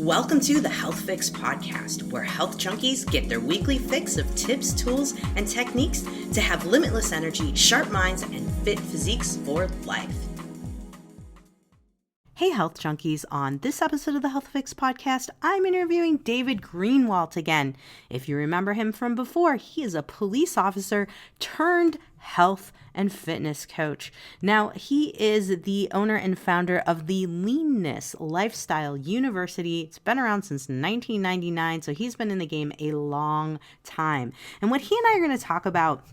Welcome to the Health Fix podcast, where health junkies get their weekly fix of tips, tools, and techniques to have limitless energy, sharp minds, and fit physiques for life. Hey, health junkies. On this episode of the Health Fix podcast, I'm interviewing David Greenwalt again. If you remember him from before, he is a police officer turned health and fitness coach. Now, he is the owner and founder of the Leanness Lifestyle University. It's been around since 1999, so he's been in the game a long time. And what he and I are going to talk about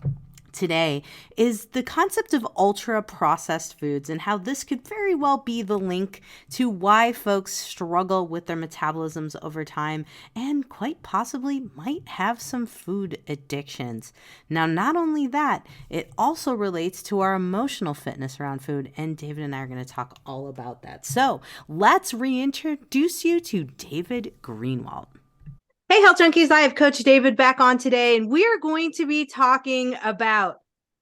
today is the concept of ultra processed foods and how this could very well be the link to why folks struggle with their metabolisms over time and quite possibly might have some food addictions. Now, not only that, it also relates to our emotional fitness around food, and David and I are going to talk all about that. So let's reintroduce you to David Greenwalt. Hey, Health Junkies, I have Coach David back on today, and we are going to be talking about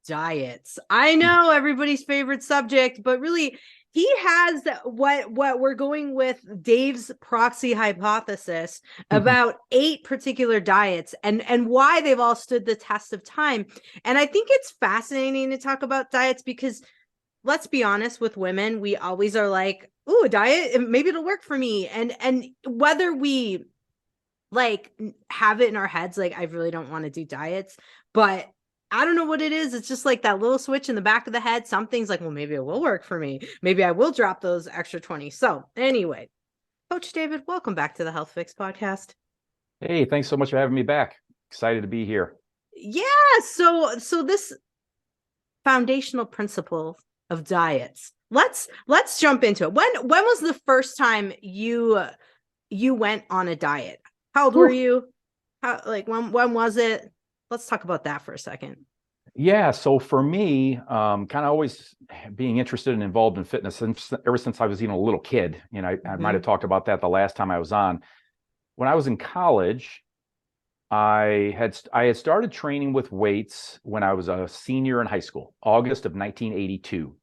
diets. I know everybody's favorite subject, but really, he has what we're going with Dave's proxy hypothesis about 8 particular diets and why they've all stood the test of time. And I think it's fascinating to talk about diets because, let's be honest, with women, we always are like, ooh, a diet, maybe it'll work for me. And whether we have it in our heads, I really don't want to do diets, but I don't know what it is. It's just like that little switch in the back of the head. Something's like, well, maybe it will work for me. Maybe I will drop those extra 20. So anyway, Coach David, welcome back to the Health Fix podcast. Hey, thanks so much for having me back. Excited to be here. Yeah. So this foundational principle of diets, let's jump into it. When was the first time you went on a diet? How old were you? When was it? Let's talk about that for a second. Yeah, so for me, kind of always being interested and involved in fitness ever since I was even a little kid. I might have talked about that the last time I was on. When I was in college, I had started training with weights when I was a senior in high school, August of 1982,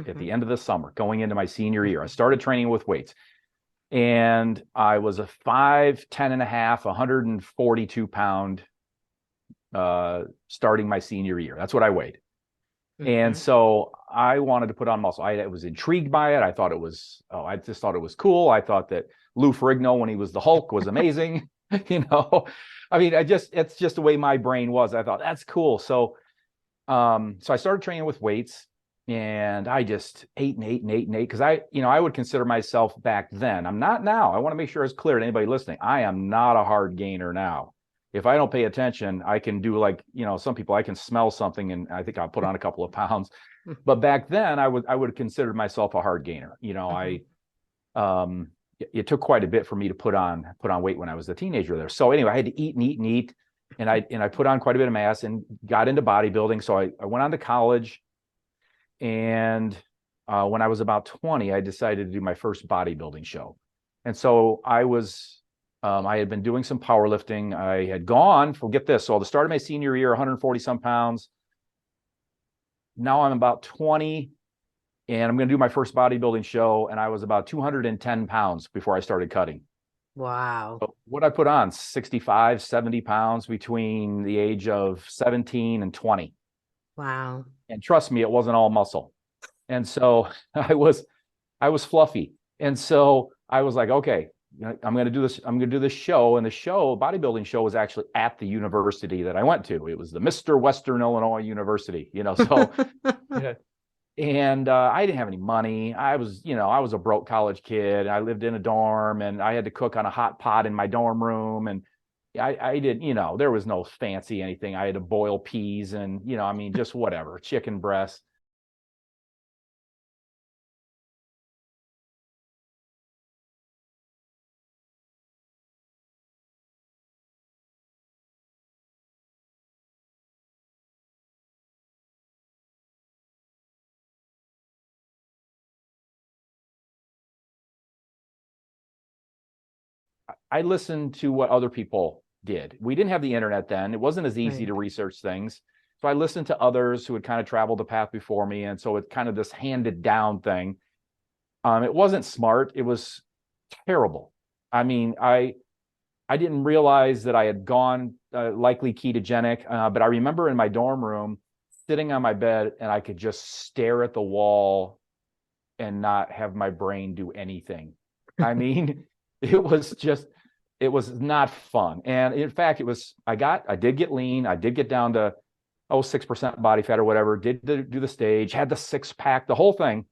at the end of the summer, going into my senior year. I started training with weights. And I was a 5'10 and a half, 142 pound, starting my senior year. That's what I weighed. And so I wanted to put on muscle. I was intrigued by it. I just thought it was cool. I thought that Lou Ferrigno, when he was the Hulk, was amazing. It's just the way my brain was. I thought that's cool. So I started training with weights. And I just ate because I would consider myself back then. I'm not now. I want to make sure it's clear to anybody listening. I am not a hard gainer now. If I don't pay attention, I can do some people, I can smell something and I think I'll put on a couple of pounds. But back then I would have considered myself a hard gainer. It took quite a bit for me to put on weight when I was a teenager there. So anyway, I had to eat and eat and eat. And I put on quite a bit of mass and got into bodybuilding. So I went on to college. And when I was about 20, I decided to do my first bodybuilding show. And so I had been doing some powerlifting. I had gone, forget this. So at the start of my senior year, 140 some pounds. Now I'm about 20 and I'm going to do my first bodybuilding show. And I was about 210 pounds before I started cutting. Wow. So what I put on, 65, 70 pounds between the age of 17 and 20. Wow. And trust me, it wasn't all muscle. And so I was fluffy. And so I was like, okay, I'm going to do this. I'm going to do this show. And the bodybuilding show was actually at the university that I went to. It was the Mr. Western Illinois University, so, yeah. And I didn't have any money. I was a broke college kid. I lived in a dorm and I had to cook on a hot pot in my dorm room. And I did, there was no fancy anything. I had to boil peas and, just whatever, chicken breast. I listened to what other people did. We didn't have the internet then. It wasn't as easy to research things. So I listened to others who had kind of traveled the path before me. And so it's kind of this handed down thing. It wasn't smart. It was terrible. I mean, I didn't realize that I had gone likely ketogenic, but I remember in my dorm room sitting on my bed and I could just stare at the wall and not have my brain do anything. I mean, it was not fun. And in fact, I did get lean. I did get down to 6% body fat or whatever, do the stage, had the 6-pack, the whole thing,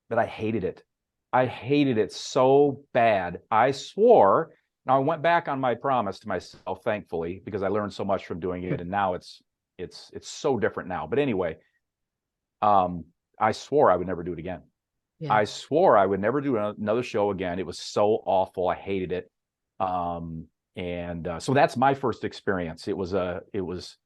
but I hated it. I hated it so bad. I swore. Now I went back on my promise to myself, thankfully, because I learned so much from doing it, and now it's so different now. But anyway, I swore I would never do it again. Yeah. I swore I would never do another show again. It was so awful. I hated it. So that's my first experience. It was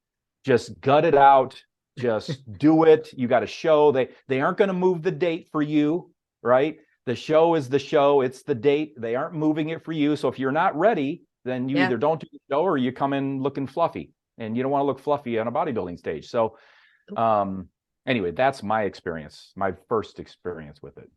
just gut it out, just do it. You got a show. They aren't going to move the date for you, right? The show is the show. It's the date. They aren't moving it for you. So if you're not ready, then you either don't do the show or you come in looking fluffy, and you don't want to look fluffy on a bodybuilding stage. So anyway, that's my experience, my first experience with it.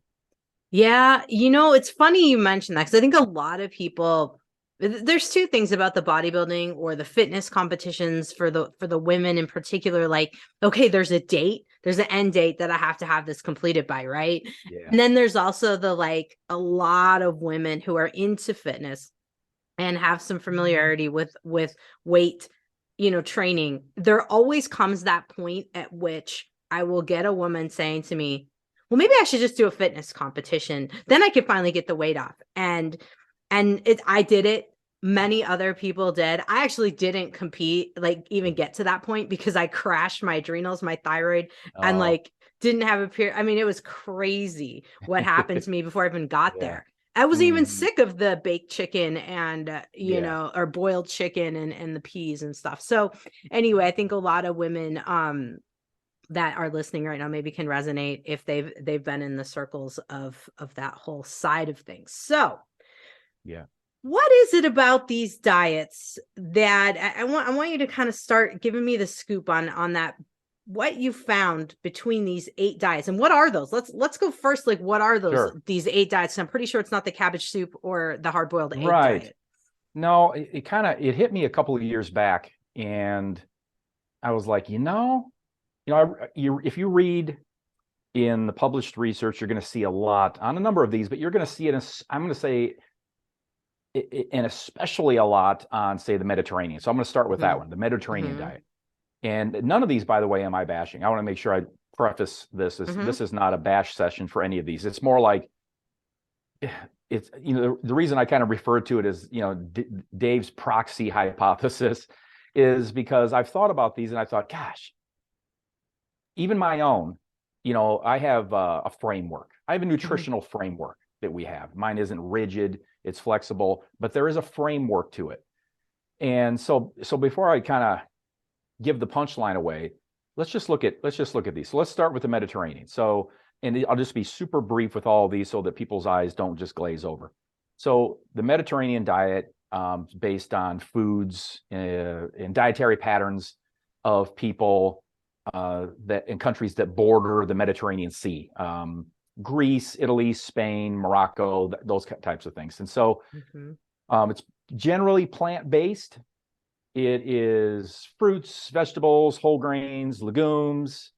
Yeah. It's funny you mentioned that, because I think a lot of people, there's two things about the bodybuilding or the fitness competitions for the women in particular. Like, okay, there's a date, there's an end date that I have to have this completed by, right? Yeah. And then there's also a lot of women who are into fitness and have some familiarity with weight, training. There always comes that point at which I will get a woman saying to me, well, maybe I should just do a fitness competition. Then I could finally get the weight off. And I did it. Many other people did. I actually didn't compete, even get to that point, because I crashed my adrenals, my thyroid, and didn't have a period. I mean, it was crazy what happened to me before I even got there. I was even sick of the baked chicken and, or boiled chicken and the peas and stuff. So anyway, I think a lot of women, that are listening right now maybe can resonate if they've been in the circles of that whole side of things. So yeah. What is it about these diets that I want you to kind of start giving me the scoop on that, what you found between these 8 diets, and what are those? Let's go first. What are those, these 8 diets? I'm pretty sure it's not the cabbage soup or the hard boiled egg diet. No, it hit me a couple of years back, and I was like, if you read in the published research, you're going to see a lot on a number of these, but you're going to see it. I'm going to say, and especially a lot on, say, the Mediterranean. So I'm going to start with that one, the Mediterranean diet. And none of these, by the way, am I bashing. I want to make sure I preface this as this is not a bash session for any of these. It's more like, it's, the reason I kind of refer to it as, Dave's proxy hypothesis is because I've thought about these and I thought, gosh, even my own, I have a framework. I have a nutritional framework that we have. Mine isn't rigid, it's flexible, but there is a framework to it. And so before I kind of give the punchline away, let's just look at these. So let's start with the Mediterranean. So, and I'll just be super brief with all of these so that people's eyes don't just glaze over. So the Mediterranean diet is based on foods and dietary patterns of people that in countries that border the Mediterranean Sea. Greece, Italy, Spain, Morocco, those types of things. And so it's generally plant-based. It is fruits, vegetables, whole grains, legumes,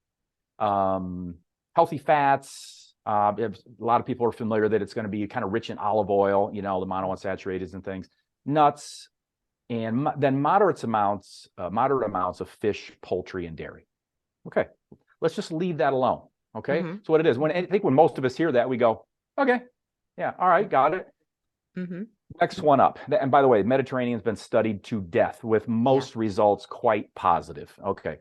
healthy fats. A lot of people are familiar that it's going to be kind of rich in olive oil, the monounsaturated and things, nuts, and then moderate amounts of fish, poultry, and dairy. Okay, let's just leave that alone. Okay, so what it is, I think when most of us hear that, we go, okay, yeah, all right, got it. Next one up, and by the way, Mediterranean's been studied to death with most results quite positive. Okay,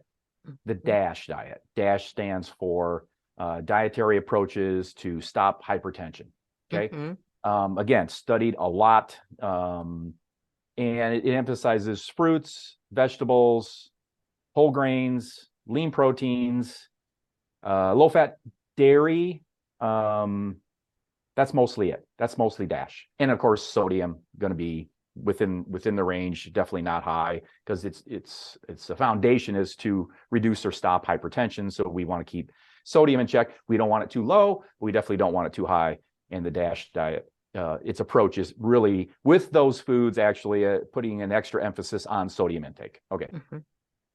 the DASH diet. DASH stands for dietary approaches to stop hypertension. Okay, again, studied a lot, and it emphasizes fruits, vegetables, whole grains, lean proteins, low-fat dairy. That's mostly it. That's mostly DASH. And of course, sodium going to be within the range, definitely not high, because it's the foundation is to reduce or stop hypertension. So we want to keep sodium in check. We don't want it too low, but we definitely don't want it too high in the DASH diet. its approach is really with those foods actually putting an extra emphasis on sodium intake. Okay.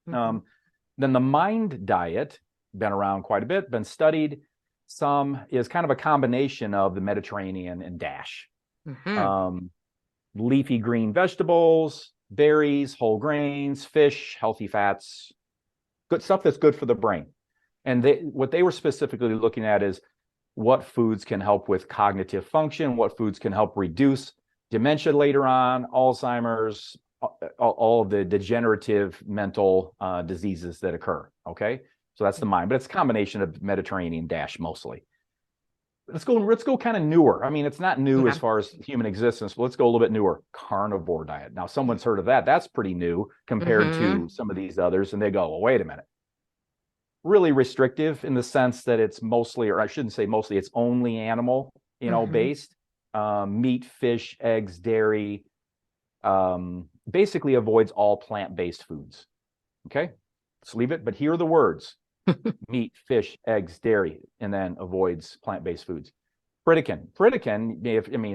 Then the MIND diet, been around quite a bit, been studied. Some is kind of a combination of the Mediterranean and DASH. Leafy green vegetables, berries, whole grains, fish, healthy fats, good stuff that's good for the brain. And what they were specifically looking at is what foods can help with cognitive function, what foods can help reduce dementia later on, Alzheimer's, all of the degenerative mental diseases that occur. Okay, so that's the MIND, but it's a combination of Mediterranean DASH mostly. Let's go kind of newer. I mean, it's not new as far as human existence, but let's go a little bit newer. Carnivore diet. Now, someone's heard of that. That's pretty new compared to some of these others, and they go, well, wait a minute. Really restrictive in the sense that it's mostly, or I shouldn't say mostly, it's only animal, based. Meat, fish, eggs, dairy. Basically avoids all plant-based foods. Okay, let's leave it. But here are the words: meat, fish, eggs, dairy, and then avoids plant-based foods. Pritikin,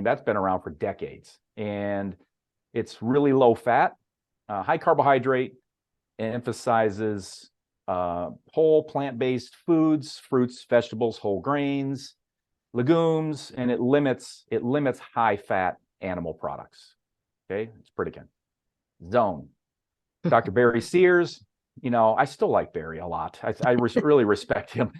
that's been around for decades, and it's really low fat, high carbohydrate, and emphasizes whole plant-based foods, fruits, vegetables, whole grains, legumes, and it limits high fat animal products. Okay, it's Pritikin. Zone. Dr. Barry Sears, I still like Barry a lot. I really respect him.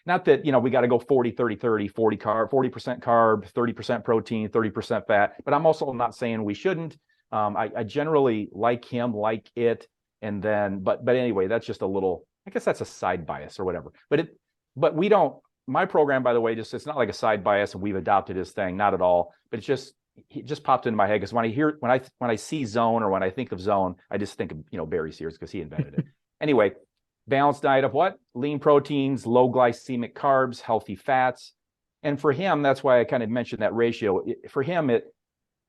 Not that, we got to go 40, 30, 30, 40 carb, 40% carb, 30% protein, 30% fat, but I'm also not saying we shouldn't. I generally like him, like it. And then, but anyway, that's just a little, I guess that's a side bias or whatever. But we don't, my program, by the way, it's not like a side bias and we've adopted his thing, not at all. But it just popped into my head because when I see Zone or when I think of Zone, I just think of Barry Sears because he invented it. Anyway, balanced diet of what? Lean proteins, low glycemic carbs, healthy fats. And for him, that's why I kind of mentioned that ratio. For him,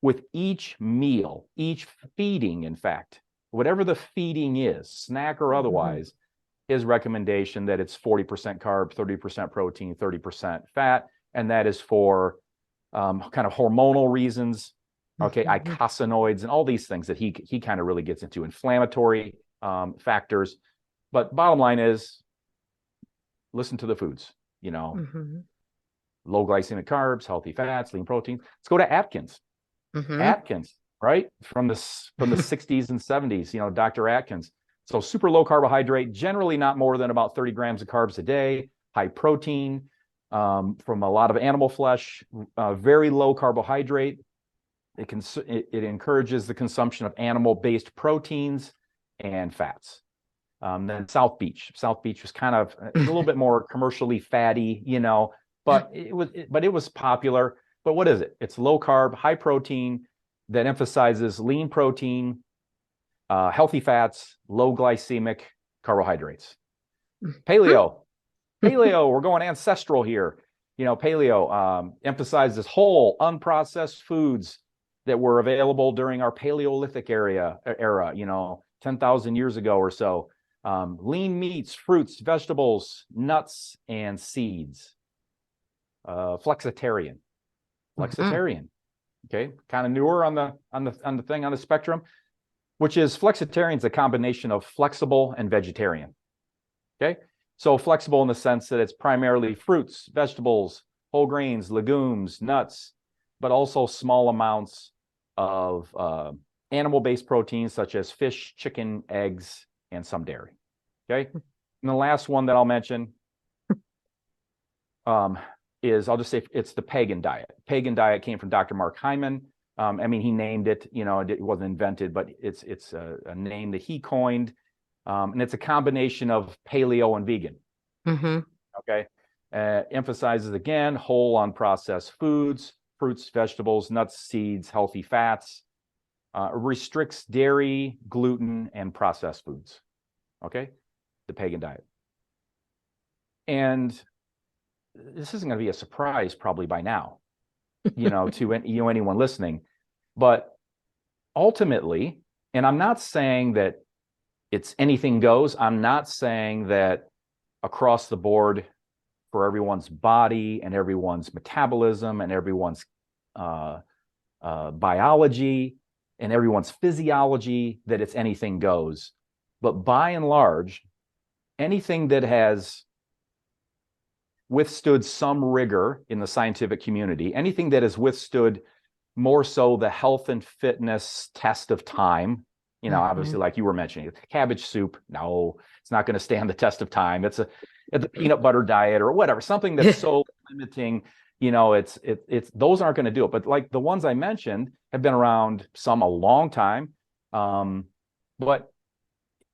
with each meal, each feeding, in fact, whatever the feeding is, snack or otherwise, his recommendation that it's 40% carb, 30% protein, 30% fat, and that is for kind of hormonal reasons, okay, eicosanoids and all these things that he kind of really gets into, inflammatory factors. But bottom line is, listen to the foods, low glycemic carbs, healthy fats, lean protein. Let's go to Atkins. Atkins, right? From the 60s and 70s, Dr. Atkins. So super low carbohydrate, generally not more than about 30 grams of carbs a day, high protein, from a lot of animal flesh, very low carbohydrate. It encourages the consumption of animal-based proteins and fats. Then South Beach. South Beach was kind of a little bit more commercially fatty, but it was popular. But what is it? It's low carb, high protein that emphasizes lean protein, healthy fats, low glycemic carbohydrates. Paleo, we're going ancestral here. Paleo emphasizes whole, unprocessed foods that were available during our Paleolithic era, 10,000 years ago or so. Lean meats, fruits, vegetables, nuts, and seeds. Flexitarian. Okay, kind of newer on the spectrum, which is flexitarian is a combination of flexible and vegetarian. Okay, so flexible in the sense that it's primarily fruits, vegetables, whole grains, legumes, nuts, but also small amounts of animal-based proteins such as fish, chicken, eggs, and some dairy. Okay, and the last one that I'll mention is, I'll just say it's the pagan diet. Pagan diet came from Dr. Mark Hyman. He named it, it wasn't invented, but it's a name that he coined. And it's a combination of paleo and vegan. Okay. Emphasizes, again, whole unprocessed foods, fruits, vegetables, nuts, seeds, healthy fats, restricts dairy, gluten, and processed foods. Okay. The pagan diet. And this isn't going to be a surprise probably by now, to anyone listening, but ultimately, and I'm not saying that it's anything goes. I'm not saying that across the board for everyone's body and everyone's metabolism and everyone's biology and everyone's physiology that it's anything goes. But by and large, anything that has withstood some rigor in the scientific community, anything that has withstood more so the health and fitness test of time, obviously, like you were mentioning, cabbage soup, no, it's not going to stand the test of time. It's a peanut butter diet or whatever, something that's so limiting, it's those aren't going to do it. But like the ones I mentioned have been around, some a long time. But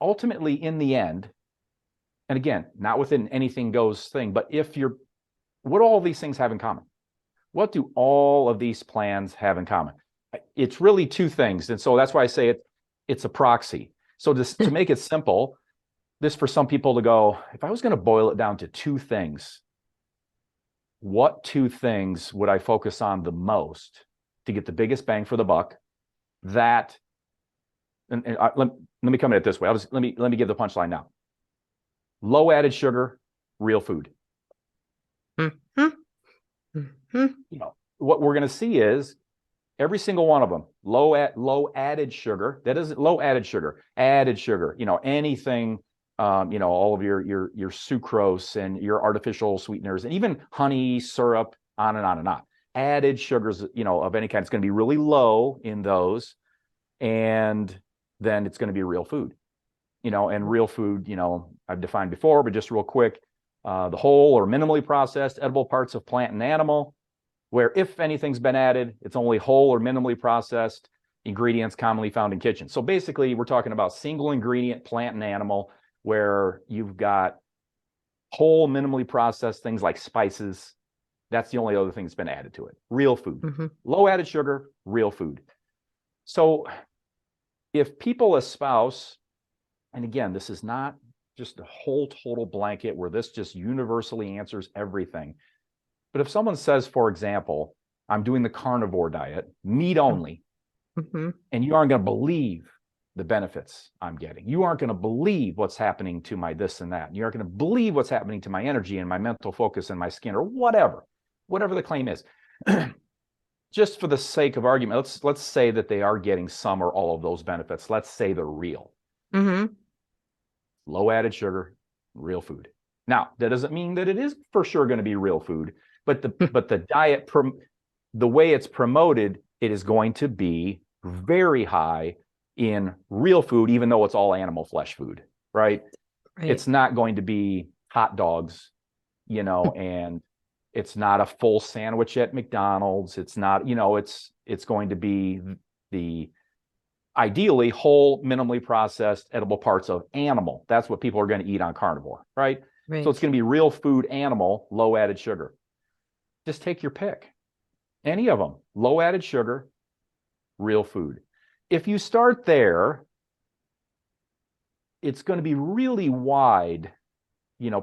ultimately in the end, and again, not within anything goes thing, but what do all these things have in common? What do all of these plans have in common? It's really two things. And so that's why I say it's a proxy. So to make it simple, this for some people to go, if I was going to boil it down to two things, what two things would I focus on the most to get the biggest bang for the buck? Let me come at it this way. Let me give the punchline now. Low added sugar, real food. What we're going to see is every single one of them, low added sugar. That isn't low added sugar, anything, all of your sucrose and your artificial sweeteners and even honey, syrup, on and on and on. Added sugars, of any kind, it's going to be really low in those. And then it's going to be real food, and real food, I've defined before, but just real quick, the whole or minimally processed edible parts of plant and animal, where if anything's been added, it's only whole or minimally processed ingredients commonly found in kitchens. So basically, we're talking about single ingredient plant and animal, where you've got whole minimally processed things like spices. That's the only other thing that's been added to it. Real food. Low added sugar, real food. So if people espouse, and again, this is not just a whole total blanket where this just universally answers everything. But if someone says, for example, I'm doing the carnivore diet, meat only, and you aren't going to believe the benefits I'm getting. You aren't going to believe what's happening to my this and that. You aren't going to believe what's happening to my energy and my mental focus and my skin, or whatever the claim is. Just for the sake of argument, let's say that they are getting some or all of those benefits. Let's say they're real. Low added sugar, real food. Now, that doesn't mean that it is for sure going to be real food, but the diet, the way it's promoted, it is going to be very high in real food, even though it's all animal flesh food, right? It's not going to be hot dogs, and it's not a full sandwich at McDonald's. It's not, it's going to be the ideally whole, minimally processed edible parts of animal. That's what people are going to eat on carnivore, right? So it's going to be real food, animal, low added sugar. Just take your pick. Any of them, low added sugar, real food. If you start there, it's going to be really wide,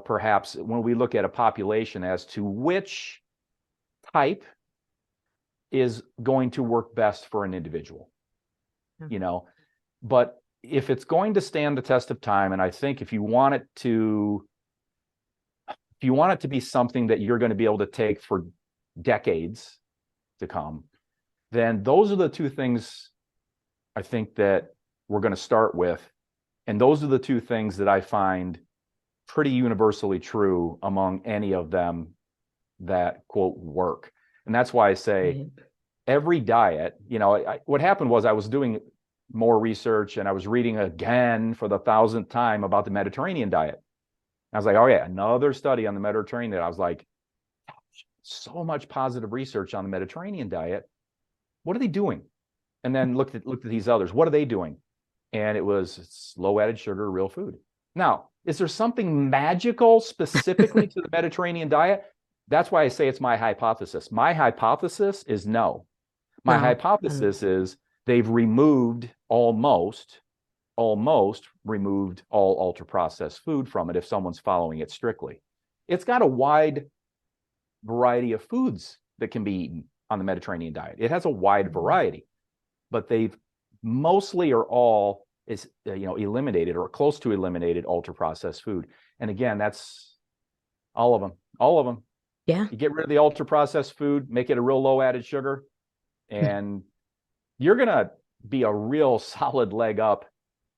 perhaps when we look at a population as to which type is going to work best for an individual, But if it's going to stand the test of time, and I think if you want it to be something that you're going to be able to take for decades to come, then those are the two things I think that we're going to start with. And those are the two things that I find pretty universally true among any of them that, quote, work. And that's why I say every diet, what happened was I was doing more research and I was reading again for the 1,000th time about the Mediterranean diet. I was like, oh yeah, another study on the Mediterranean. I was like, so much positive research on the Mediterranean diet. What are they doing? And then looked at these others. What are they doing? And it's low added sugar, real food. Now, is there something magical specifically to the Mediterranean diet? That's why I say it's my hypothesis. My hypothesis is no. My hypothesis is they've almost removed all ultra processed food from it if someone's following it strictly. It's got a wide variety of foods that can be eaten on the Mediterranean diet. It has a wide variety, but they've mostly or all eliminated or close to eliminated ultra processed food. And again, that's all of them. Yeah. You get rid of the ultra processed food, make it a real low added sugar. and you're going to be a real solid leg up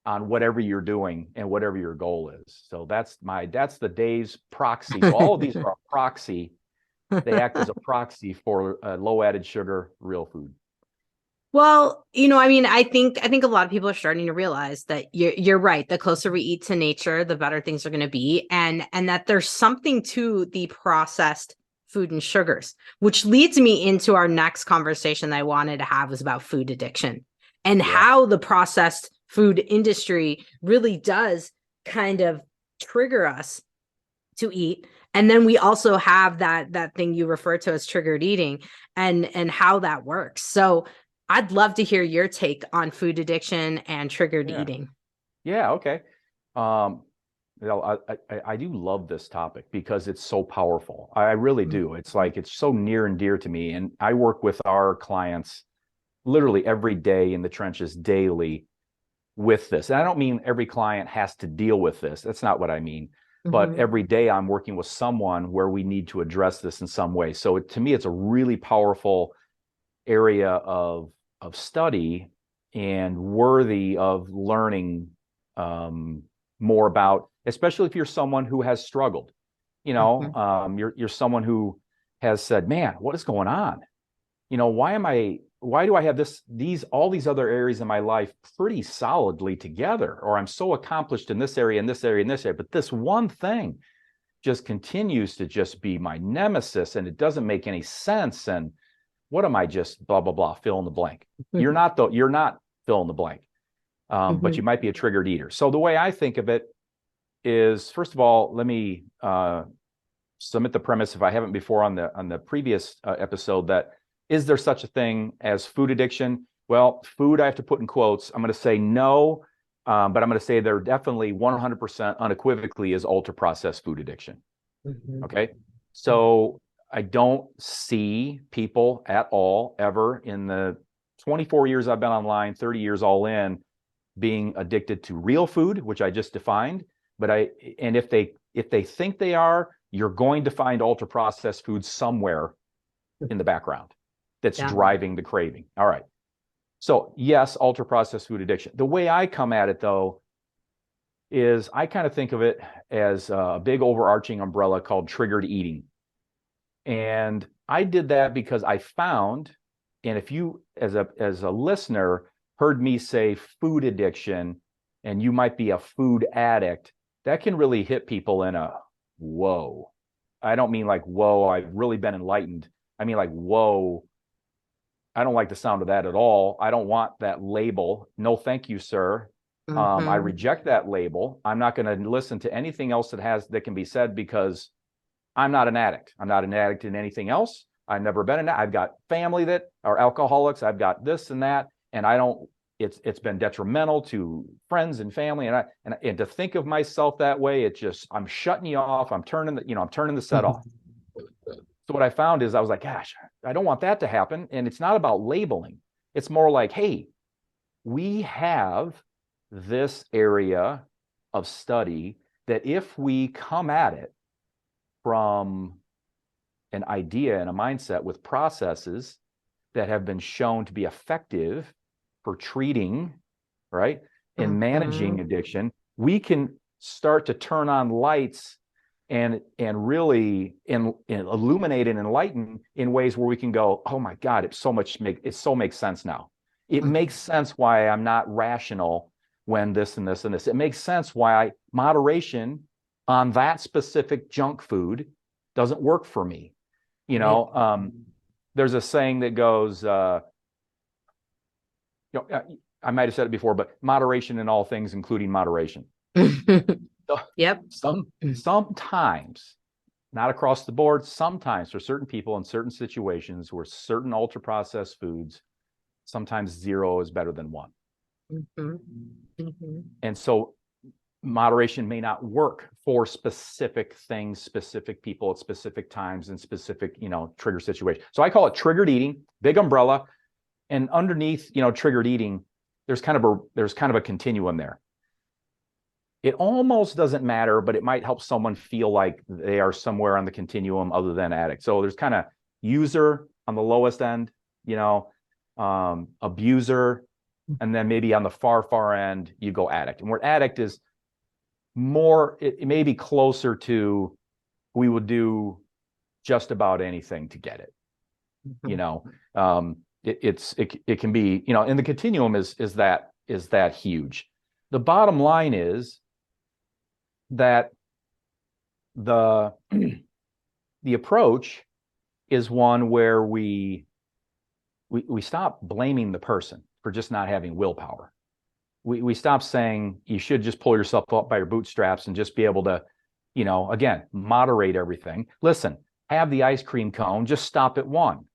on whatever you're doing and whatever your goal is. So that's the day's proxy. So all of these are a proxy. They act as a proxy for low added sugar, real food. Well, I mean, I think a lot of people are starting to realize that you're right. The closer we eat to nature, the better things are going to be, and that there's something to the processed food and sugars, which leads me into our next conversation that I wanted to have was about food addiction and how the processed food industry really does kind of trigger us to eat. And then we also have that thing you refer to as triggered eating and how that works. So I'd love to hear your take on food addiction and triggered eating. Yeah. Okay. I do love this topic because it's so powerful. I really do. It's like, it's so near and dear to me. And I work with our clients literally every day in the trenches daily with this. And I don't mean every client has to deal with this. That's not what I mean. But every day I'm working with someone where we need to address this in some way. So to me, it's a really powerful area of study and worthy of learning more about, especially if you're someone who has struggled. You're someone who has said, man, what is going on? Why do I have all these other areas in my life pretty solidly together, or I'm so accomplished in this area, in this area, in this area, but this one thing just continues to just be my nemesis, and it doesn't make any sense. And what am I just blah, blah, blah, fill in the blank. You're not fill in the blank, but you might be a triggered eater. So the way I think of it is, first of all, let me submit the premise, if I haven't before on the previous episode, that is there such a thing as food addiction? Well, food I have to put in quotes. I'm going to say no, but I'm going to say there definitely 100% unequivocally is ultra processed food addiction. Okay. So I don't see people at all ever in the 24 years I've been online, 30 years all in, being addicted to real food, which I just defined. And if they think they are, you're going to find ultra processed food somewhere in the background that's driving the craving. All right. So yes, ultra processed food addiction. The way I come at it though, is I kind of think of it as a big overarching umbrella called triggered eating. And I did that because I found, and if you as a listener heard me say food addiction and you might be a food addict, that can really hit people in a whoa. I don't mean like, whoa, I've really been enlightened. I mean like, whoa, I don't like the sound of that at all. I don't want that label. No, thank you, sir. I reject that label. I'm not going to listen to anything else that can be said, because I'm not an addict. I'm not an addict in anything else. I've never been an addict. I've got family that are alcoholics. I've got this and that, and it's been detrimental to friends and family. And to think of myself that way, I'm shutting you off. I'm turning the set off. So what I found is I was like, gosh, I don't want that to happen. And it's not about labeling. It's more like, hey, we have this area of study that if we come at it from an idea and a mindset with processes that have been shown to be effective for treating, right, and managing addiction, we can start to turn on lights and really illuminate and enlighten in ways where we can go, oh my God, it so makes sense now. It makes sense why I'm not rational when this and this and this. It makes sense why moderation on that specific junk food doesn't work for me. There's a saying that goes, I might have said it before, but moderation in all things, including moderation. Yep. Sometimes, not across the board, sometimes for certain people in certain situations where certain ultra processed foods, sometimes 0 is better than 1. And so moderation may not work for specific things, specific people at specific times and specific, trigger situations. So I call it triggered eating, big umbrella. And underneath, triggered eating, there's kind of a continuum there. It almost doesn't matter, but it might help someone feel like they are somewhere on the continuum other than addict. So there's kind of user on the lowest end, abuser, and then maybe on the far end, you go addict. And where addict is more, it may be closer to, we would do just about anything to get it. You know, it can be, you know, and the continuum is that huge. The bottom line is that the approach is one where we stop blaming the person for just not having willpower. We stop saying you should just pull yourself up by your bootstraps and just be able to, you know, again, moderate everything. Listen, have the ice cream cone, just stop at one.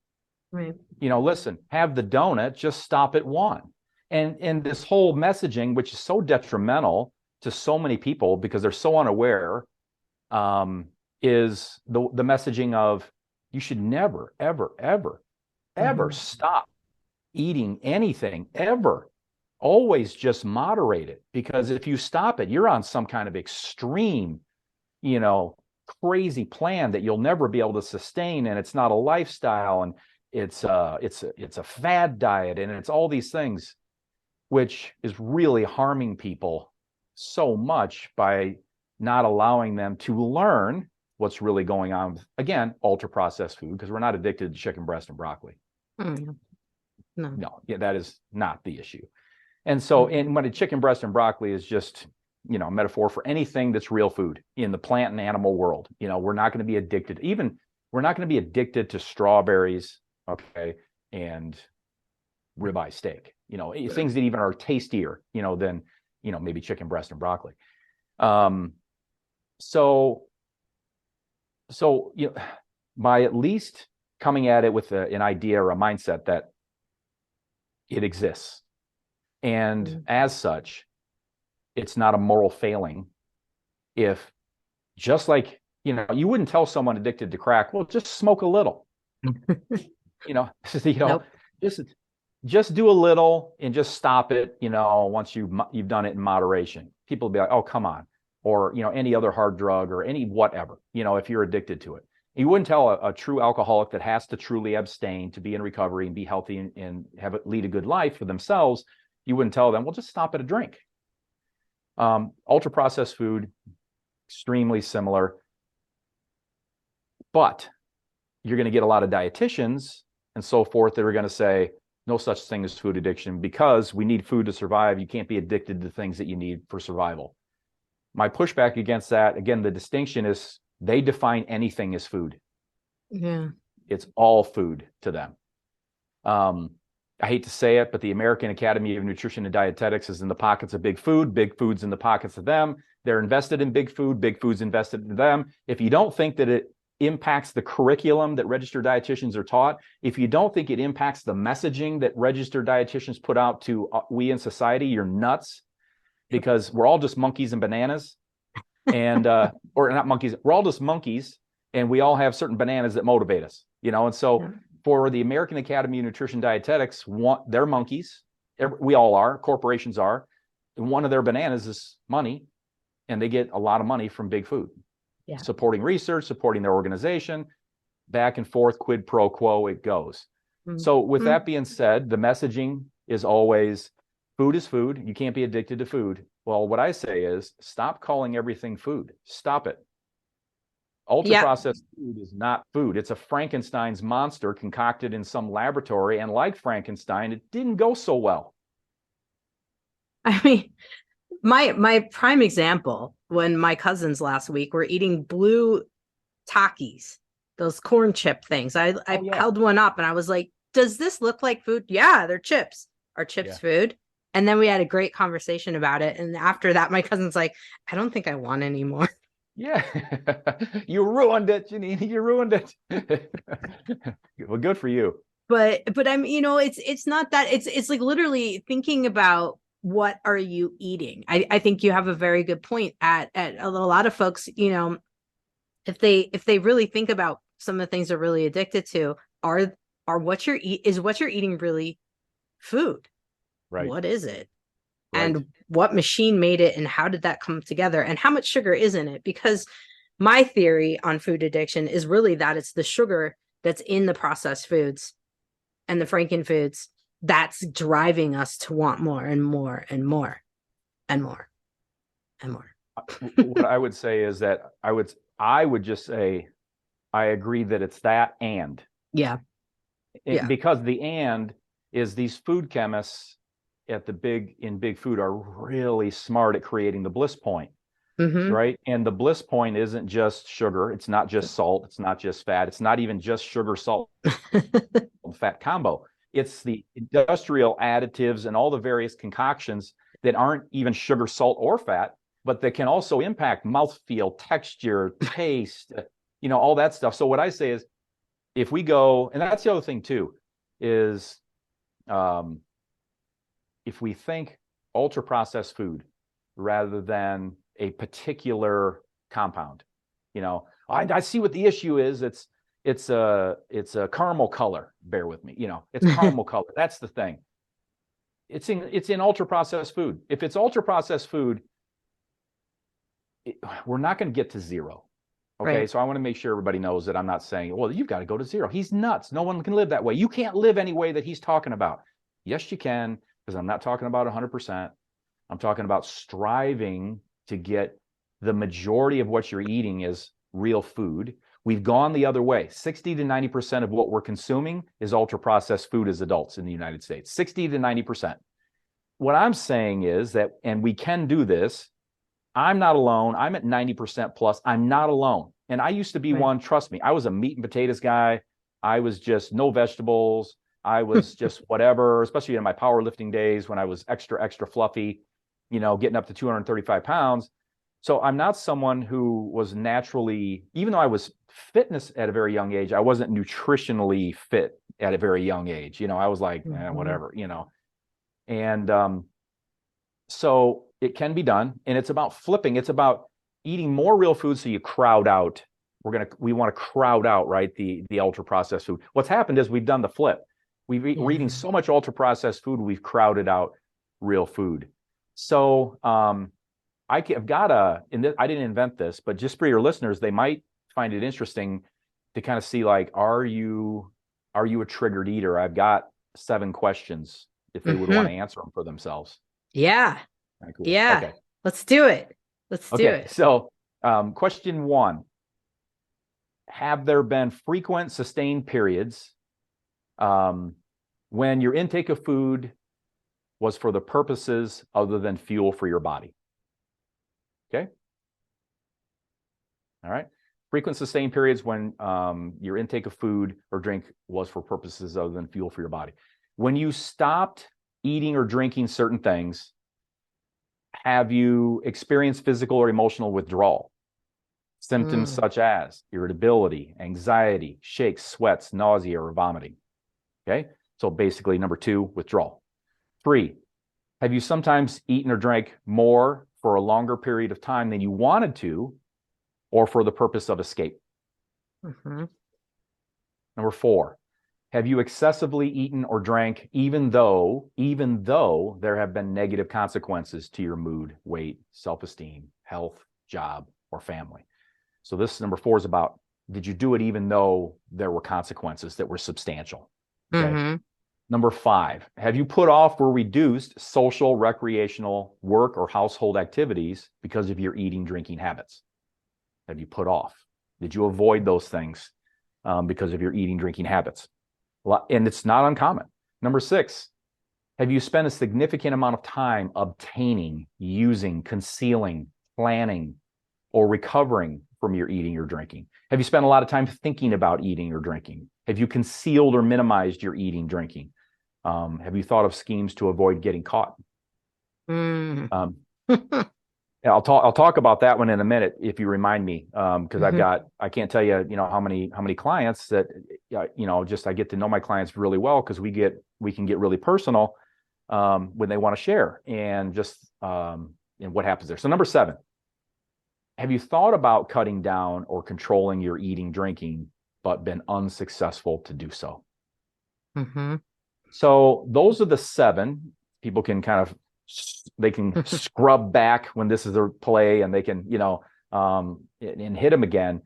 Right. You know, listen, have the donut, just stop at one. And this whole messaging, which is so detrimental to so many people because they're so unaware, is the messaging of you should never, ever, ever, ever stop eating anything, ever. Always just moderate it, because if you stop it, you're on some kind of extreme, you know, crazy plan that you'll never be able to sustain, and it's not a lifestyle, and it's a fad diet, and it's all these things, which is really harming people so much by not allowing them to learn what's really going on with, again, ultra processed food, because we're not addicted to chicken breast and broccoli. No, yeah, that is not the issue. And so, and when a chicken breast and broccoli is just, you know, a metaphor for anything that's real food in the plant and animal world. You know, we're not going to be addicted, we're not going to be addicted to strawberries, okay, and ribeye steak, you know, things that even are tastier, you know, than, you know, maybe chicken breast and broccoli. So, you know, by at least coming at it with an idea or a mindset that it exists, and as such, it's not a moral failing if, just like, you know, you wouldn't tell someone addicted to crack, well, just smoke a little. you know, Nope. just do a little and just stop it, you know, once you've done it in moderation. People will be like, oh, come on. Or, you know, any other hard drug or any whatever, you know, if you're addicted to it. You wouldn't tell a true alcoholic that has to truly abstain to be in recovery and be healthy and lead a good life for themselves. You wouldn't tell them, well, just stop at a drink. Ultra processed food, extremely similar, but you're going to get a lot of dietitians and so forth that are going to say no such thing as food addiction, because we need food to survive. You can't be addicted to things that you need for survival. My pushback against that, again, the distinction is they define anything as food. Yeah. It's all food to them. I hate to say it, but the American Academy of Nutrition and Dietetics is in the pockets of big food's in the pockets of them. They're invested in big food's invested in them. If you don't think that it impacts the curriculum that registered dietitians are taught, if you don't think it impacts the messaging that registered dietitians put out to we in society, you're nuts, because we're all just monkeys and bananas, and or not monkeys, we're all just monkeys, and we all have certain bananas that motivate us, you know. And so for the American Academy of Nutrition Dietetics, they're monkeys. We all are. Corporations are. And one of their bananas is money, and they get a lot of money from big food. Yeah. Supporting research, supporting their organization, back and forth, quid pro quo, it goes. So with that being said, the messaging is always food is food. You can't be addicted to food. Well, what I say is stop calling everything food. Stop it. Ultra-processed food is not food. It's a Frankenstein's monster concocted in some laboratory, and like Frankenstein, it didn't go so well. I mean, my prime example, when my cousins last week were eating blue Takis, those corn chip things. I held one up and I was like, does this look like food? Yeah, they're chips. Are chips food? And then we had a great conversation about it. And after that, my cousin's like, I don't think I want any more. Yeah, you ruined it, Jannine. You ruined it. Well, good for you. But I'm, you know, it's not that. It's like literally thinking about what are you eating. I think you have a very good point. At a lot of folks, you know, if they really think about some of the things they're really addicted to, are what you're eating really food? Right. What is it? Right. And what machine made it, and how did that come together, and how much sugar is in it? Because my theory on food addiction is really that it's the sugar that's in the processed foods and the Franken foods that's driving us to want more and more and more and more and more. What I would say is that I would just say I agree that it's that and. Yeah. Because the and is these food chemists in big food are really smart at creating the bliss point. Mm-hmm. Right. And the bliss point isn't just sugar. It's not just salt. It's not just fat. It's not even just sugar, salt, fat combo. It's the industrial additives and all the various concoctions that aren't even sugar, salt, or fat, but that can also impact mouthfeel, texture, taste, all that stuff. So what I say is, if we go, and that's the other thing too, is if we think ultra processed food rather than a particular compound, I see what the issue is. It's a caramel color. Bear with me. It's caramel color. That's the thing. It's in ultra processed food. If it's ultra processed food, we're not going to get to zero. Okay. Right. So I want to make sure everybody knows that I'm not saying, well, you've got to go to zero. He's nuts. No one can live that way. You can't live any way that he's talking about. Yes, you can, because I'm not talking about 100%. I'm talking about striving to get the majority of what you're eating is real food. We've gone the other way. 60 to 90% of what we're consuming is ultra processed food as adults in the United States. 60 to 90%. What I'm saying is that, and we can do this, I'm not alone. I'm at 90% plus. I'm not alone. And I used to be one, trust me, I was a meat and potatoes guy. I was just no vegetables. I was just whatever, especially in my powerlifting days when I was extra, extra fluffy, getting up to 235 pounds. So I'm not someone who was naturally, even though I was fitness at a very young age, I wasn't nutritionally fit at a very young age. I was like, whatever, And so it can be done. And it's about flipping. It's about eating more real food so you crowd out. We want to crowd out, right, the ultra processed food. What's happened is we've done the flip. We're eating so much ultra processed food, we've crowded out real food. So I've got I didn't invent this, but just for your listeners, they might find it interesting to kind of see, like, are you a triggered eater? I've got 7 questions if they would want to answer them for themselves. Yeah. Right, cool. Yeah. Okay. Let's do it. Let's do it. So question 1, have there been frequent sustained periods when your intake of food was for the purposes other than fuel for your body? Okay. All right. Frequent sustained periods when your intake of food or drink was for purposes other than fuel for your body. When you stopped eating or drinking certain things, have you experienced physical or emotional withdrawal? Symptoms such as irritability, anxiety, shakes, sweats, nausea, or vomiting. Okay. So basically, number 2, withdrawal. 3, have you sometimes eaten or drank more for a longer period of time than you wanted to, or for the purpose of escape? Number 4, have you excessively eaten or drank even though there have been negative consequences to your mood, weight, self-esteem, health, job, or family? So this number 4 is about, did you do it even though there were consequences that were substantial? Okay. Number 5, have you put off or reduced social, recreational, work, or household activities because of your eating, drinking habits? Have you put off? Did you avoid those things because of your eating, drinking habits? And it's not uncommon. Number 6, have you spent a significant amount of time obtaining, using, concealing, planning, or recovering from your eating or drinking? Have you spent a lot of time thinking about eating or drinking? Have you concealed or minimized your eating, drinking? Have you thought of schemes to avoid getting caught? I'll talk about that one in a minute if you remind me, because I can't tell you, how many clients that, I get to know my clients really well, because we can get really personal when they want to share and what happens there. So number 7, have you thought about cutting down or controlling your eating, drinking, but been unsuccessful to do so? So those are the 7. People can they can scrub back when this is their play, and they can, and hit them again.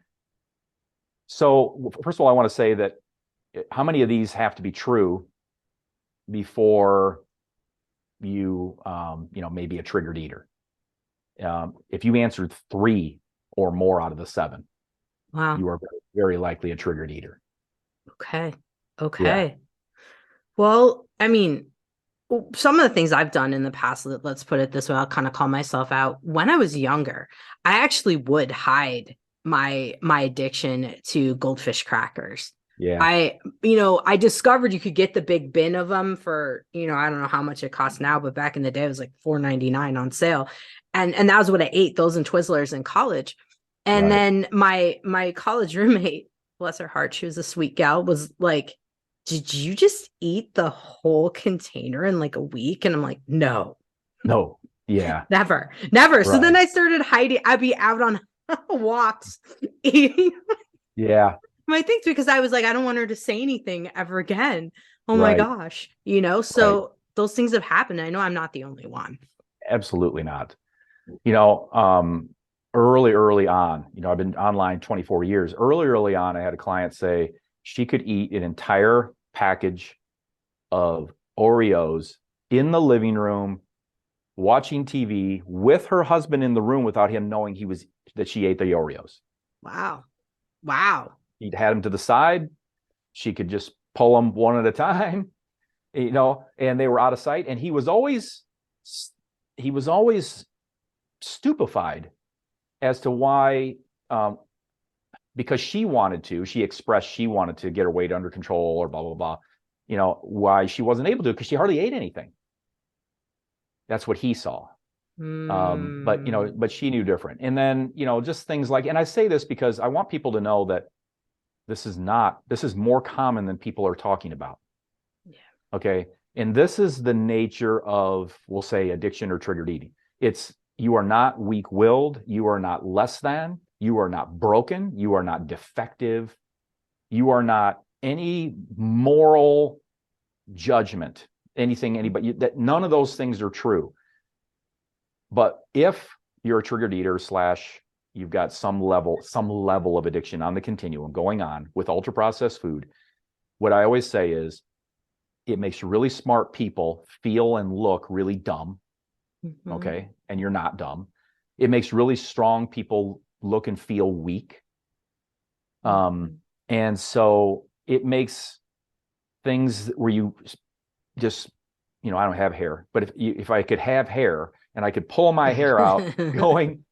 So first of all, I want to say that how many of these have to be true? before you, maybe a triggered eater. If you answered 3 or more out of the 7, Wow. you are very, very likely a triggered eater. Okay. Okay. Yeah. Well, I mean, some of the things I've done in the past, let's put it this way, I'll kind of call myself out. When I was younger, I actually would hide my addiction to goldfish crackers. Yeah. I discovered you could get the big bin of them for, I don't know how much it costs now, but back in the day it was like $4.99 on sale. And that was what I ate, those and Twizzlers in college. And Right. then my college roommate, bless her heart, she was a sweet gal, was like, did you just eat the whole container in like a week? And I'm like, no, Yeah. never. So then Right. I started hiding. I'd be out on walks eating Yeah. my things because I was like, I don't want her to say anything ever again. Oh my Right. gosh. Right. So those things have happened. I know I'm not the only one. Absolutely not. Early on, I've been online 24 years. Early on, I had a client say she could eat an entire package of Oreos in the living room, watching TV with her husband in the room without him knowing that she ate the Oreos. Wow. He'd had them to the side. She could just pull them one at a time, and they were out of sight. And he was always stupefied as to why, because she expressed she wanted to get her weight under control or blah, blah, blah, why she wasn't able to, because she hardly ate anything. That's what he saw. But she knew different. And then, just things like, and I say this because I want people to know that this is more common than people are talking about. Yeah. Okay. And this is the nature of, we'll say, addiction or triggered eating. You are not weak-willed. You are not less than. You are not broken. You are not defective. You are not any moral judgment, anybody, that none of those things are true. But if you're a triggered eater / you've got some level of addiction on the continuum going on with ultra-processed food, what I always say is it makes really smart people feel and look really dumb. Mm-hmm. Okay. And you're not dumb. It makes really strong people look and feel weak. And so it makes things where you just, I don't have hair, but if I could have hair and I could pull my hair out going,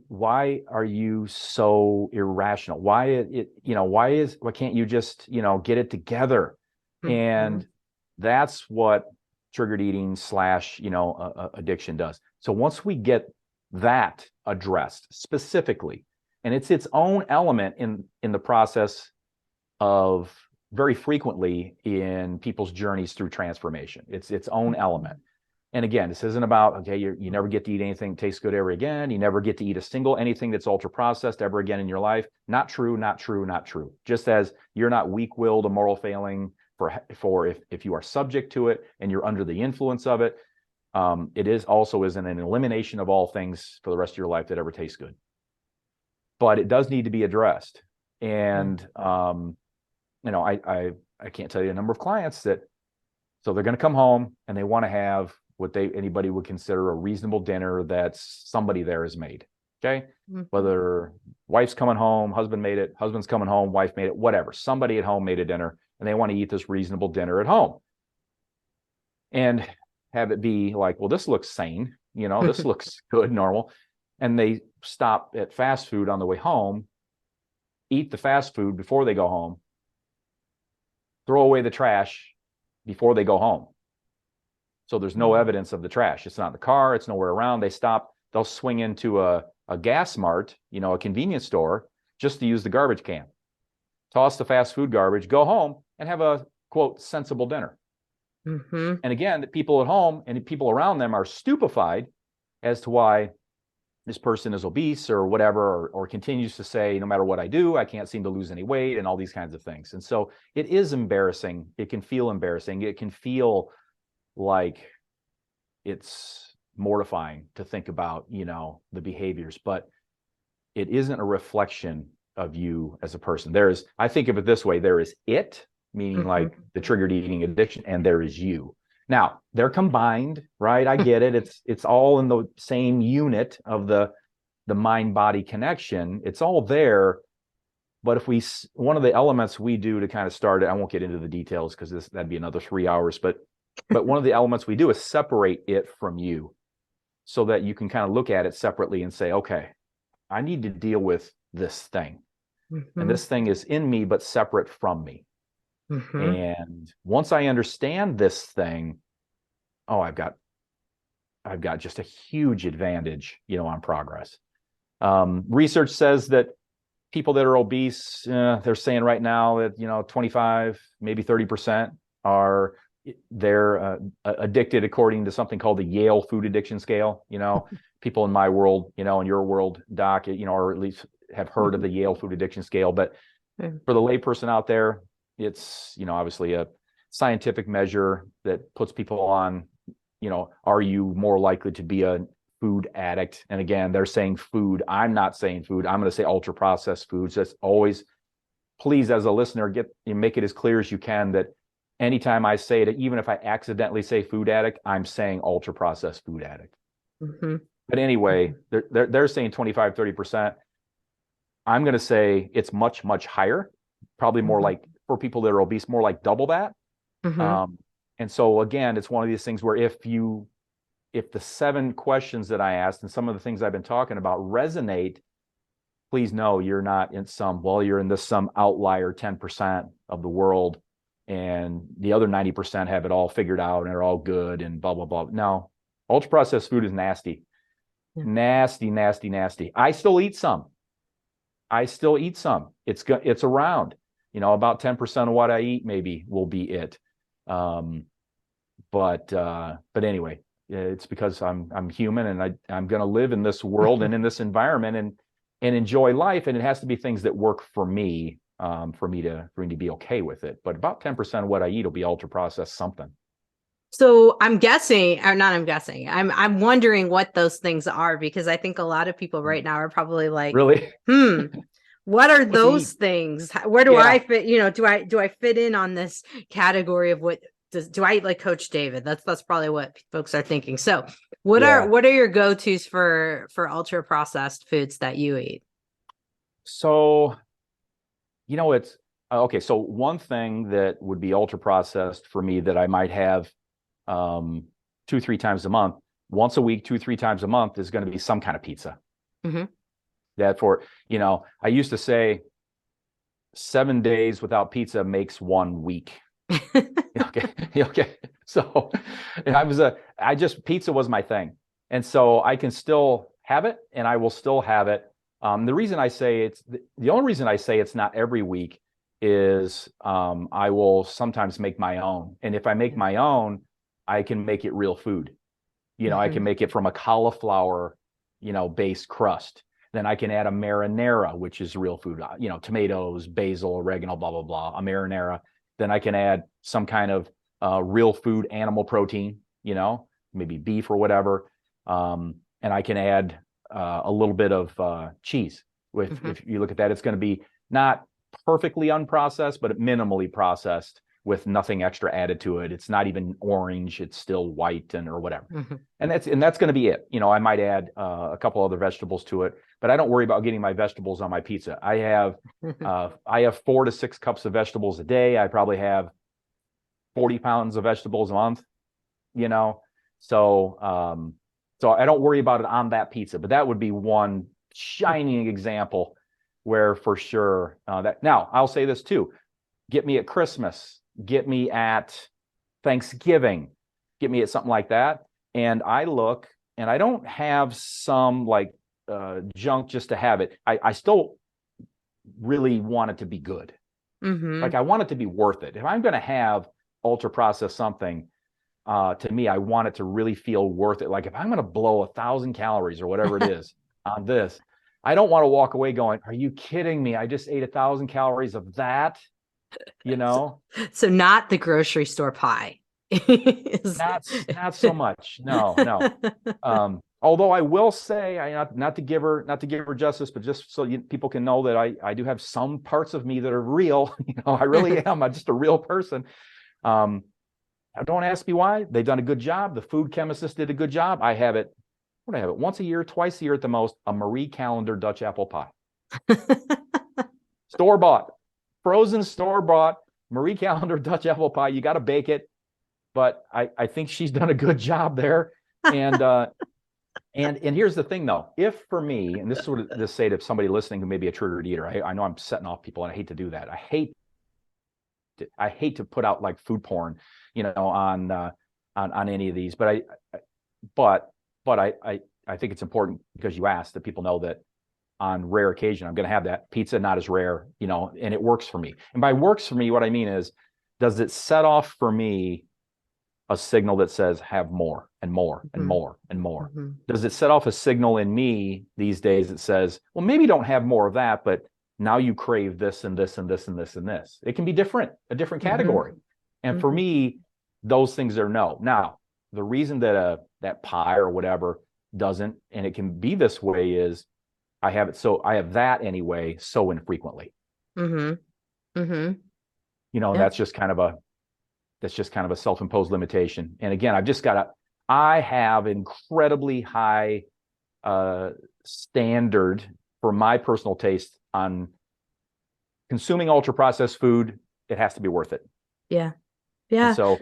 why are you so irrational? Why can't you just, get it together? And that's what triggered eating / addiction does. So once we get that addressed specifically, and it's its own element in the process of very frequently in people's journeys through transformation, it's its own element. And again, this isn't about, okay, you never get to eat anything that tastes good ever again. You never get to eat anything that's ultra processed ever again in your life. Not true, not true, not true. Just as you're not weak-willed, a moral failing for if you are subject to it and you're under the influence of it, it isn't an elimination of all things for the rest of your life that ever tastes good. But it does need to be addressed. And I can't tell you a number of clients so they're going to come home and they want to have what anybody would consider a reasonable dinner that somebody there has made. Okay. Mm-hmm. Whether wife's coming home, husband made it, husband's coming home, wife made it, whatever. Somebody at home made a dinner and they want to eat this reasonable dinner at home and have it be like, well, this looks sane. This looks good, normal. And they stop at fast food on the way home, eat the fast food before they go home, throw away the trash before they go home. So there's no evidence of the trash. It's not in the car. It's nowhere around. They'll swing into a gas mart, a convenience store, just to use the garbage can. Toss the fast food garbage, go home and have a, quote, sensible dinner. Mm-hmm. And again, the people at home and people around them are stupefied as to why this person is obese or whatever, or continues to say, no matter what I do, I can't seem to lose any weight and all these kinds of things. And so it is embarrassing. It can feel embarrassing. It can feel like it's mortifying to think about, the behaviors, but it isn't a reflection of you as a person. I think of it this way, there is it, meaning like the triggered eating addiction, and there is you. Now, they're combined, right? I get it. It's all in the same unit of the mind-body connection. It's all there. But one of the elements we do to kind of start it, I won't get into the details because that'd be another 3 hours, but one of the elements we do is separate it from you so that you can kind of look at it separately and say, okay, I need to deal with this thing. And this thing is in me, but separate from me. And once I understand this thing, I've got just a huge advantage, on progress. Research says that people that are obese, they're saying right now that, 25, maybe 30% they're addicted according to something called the Yale food addiction scale. People in my world, in your world, Doc, or at least have heard of the Yale food addiction scale. But for the layperson out there, it's, obviously a scientific measure that puts people on, are you more likely to be a food addict? And again, they're saying food. I'm not saying food. I'm going to say ultra processed foods. That's always, please, as a listener, make it as clear as you can that anytime I say it, even if I accidentally say food addict, I'm saying ultra processed food addict. But anyway, they're saying 25, 30%. I'm going to say it's much, much higher, probably more like, for people that are obese, more like double that. And so again, it's one of these things where if the 7 questions that I asked and some of the things I've been talking about resonate, please know you're not in you're in some outlier 10% of the world, and the other 90% have it all figured out and are all good and blah, blah, blah. No, ultra processed food is nasty. Nasty, nasty, nasty. I still eat some. It's around, about 10% of what I eat maybe will be it. But anyway, it's because I'm human, and I'm going to live in this world and in this environment and enjoy life. And it has to be things that work for me, for me to be okay with it. But about 10% of what I eat will be ultra processed something. So I'm wondering what those things are, because I think a lot of people right now are probably like, really? What are those things? Where do I fit? Do I fit in on this category of do I eat like Coach David? That's probably what folks are thinking. So what are your go-tos for ultra processed foods that you eat? So, it's okay. So one thing that would be ultra processed for me that I might have 2-3 times a month, once a week, 2-3 times a month, is going to be some kind of pizza. That I used to say 7 days without pizza makes 1 week. Okay. So pizza was my thing. And so I can still have it, and I will still have it. The only reason I say it's not every week is I will sometimes make my own. And if I make my own, I can make it real food. I can make it from a cauliflower, based crust. Then I can add a marinara, which is real food, tomatoes, basil, oregano, blah, blah, blah, a marinara. Then I can add some kind of real food animal protein, maybe beef or whatever. And I can add a little bit of cheese. If you look at that, it's going to be not perfectly unprocessed, but minimally processed with nothing extra added to it. It's not even orange. It's still white or whatever. And that's going to be it. I might add a couple other vegetables to it, but I don't worry about getting my vegetables on my pizza. I have 4 to 6 cups of vegetables a day. I probably have 40 pounds of vegetables a month, so I don't worry about it on that pizza, but that would be one shining example where for sure now I'll say this too, get me at Christmas, get me at Thanksgiving, get me at something like that. And I look, and I don't have some junk just to have it. I still really want it to be good. I want it to be worth it. If I'm going to have ultra processed something, to me, I want it to really feel worth it. Like if I'm going to blow 1,000 calories or whatever it is on this, I don't want to walk away going, are you kidding me? I just ate 1,000 calories of that, So not the grocery store pie. Not so much. No. Although I will say, not to give her justice, but just so people can know that I do have some parts of me that are real. I really am. I'm just a real person. Don't ask me why. They've done a good job. The food chemist did a good job. I have it. What do I have it? Once a year, twice a year at the most. A Marie Callender Dutch apple pie. Store bought, frozen store bought Marie Callender Dutch apple pie. You got to bake it, but I think she's done a good job there. And here's the thing though, if for me, and this is what this say to somebody listening who may be a triggered eater, I know I'm setting off people and I hate to do that. I hate to put out like food porn, on any of these, but I think it's important because you asked that people know that on rare occasion, I'm going to have that pizza, not as rare, and it works for me. And by works for me, what I mean is, does it set off for me a signal that says have more and more and more and more? Mm-hmm. Does it set off a signal in me these days that says, well, maybe don't have more of that, but now you crave this and this and this and this and this? It can be a different category. Mm-hmm. And for me, those things are no. Now, the reason that that pie or whatever doesn't, and it can be this way, is I have that anyway so infrequently. Mm-hmm. Mm-hmm. And that's just kind of a self-imposed limitation. And again, I have incredibly high standard for my personal taste on consuming ultra-processed food. It has to be worth it. Yeah. Yeah. And so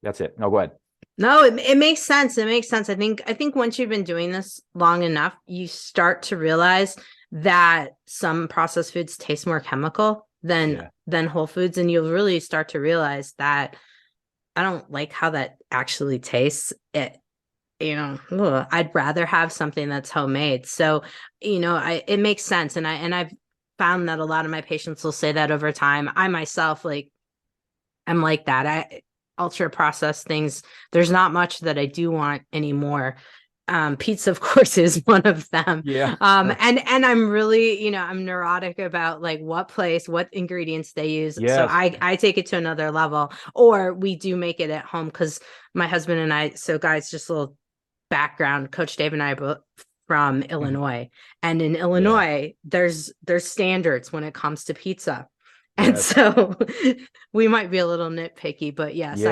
that's it. No, go ahead. No, it makes sense. It makes sense. I think once you've been doing this long enough, you start to realize that some processed foods taste more chemical than whole foods. And you'll really start to realize that I don't like how that actually tastes. I'd rather have something that's homemade. So, it makes sense. And I've found that a lot of my patients will say that over time. I myself, I'm like that. Ultra processed things, there's not much that I do want anymore. Pizza, of course, is one of them. Yeah. And I'm really, I'm neurotic about what ingredients they use. Yes. So I take it to another level, or we do make it at home because my husband and I, so guys, just a little background, Coach Dave and I are both from Illinois. And in Illinois, there's standards when it comes to pizza. And so we might be a little nitpicky, but yes,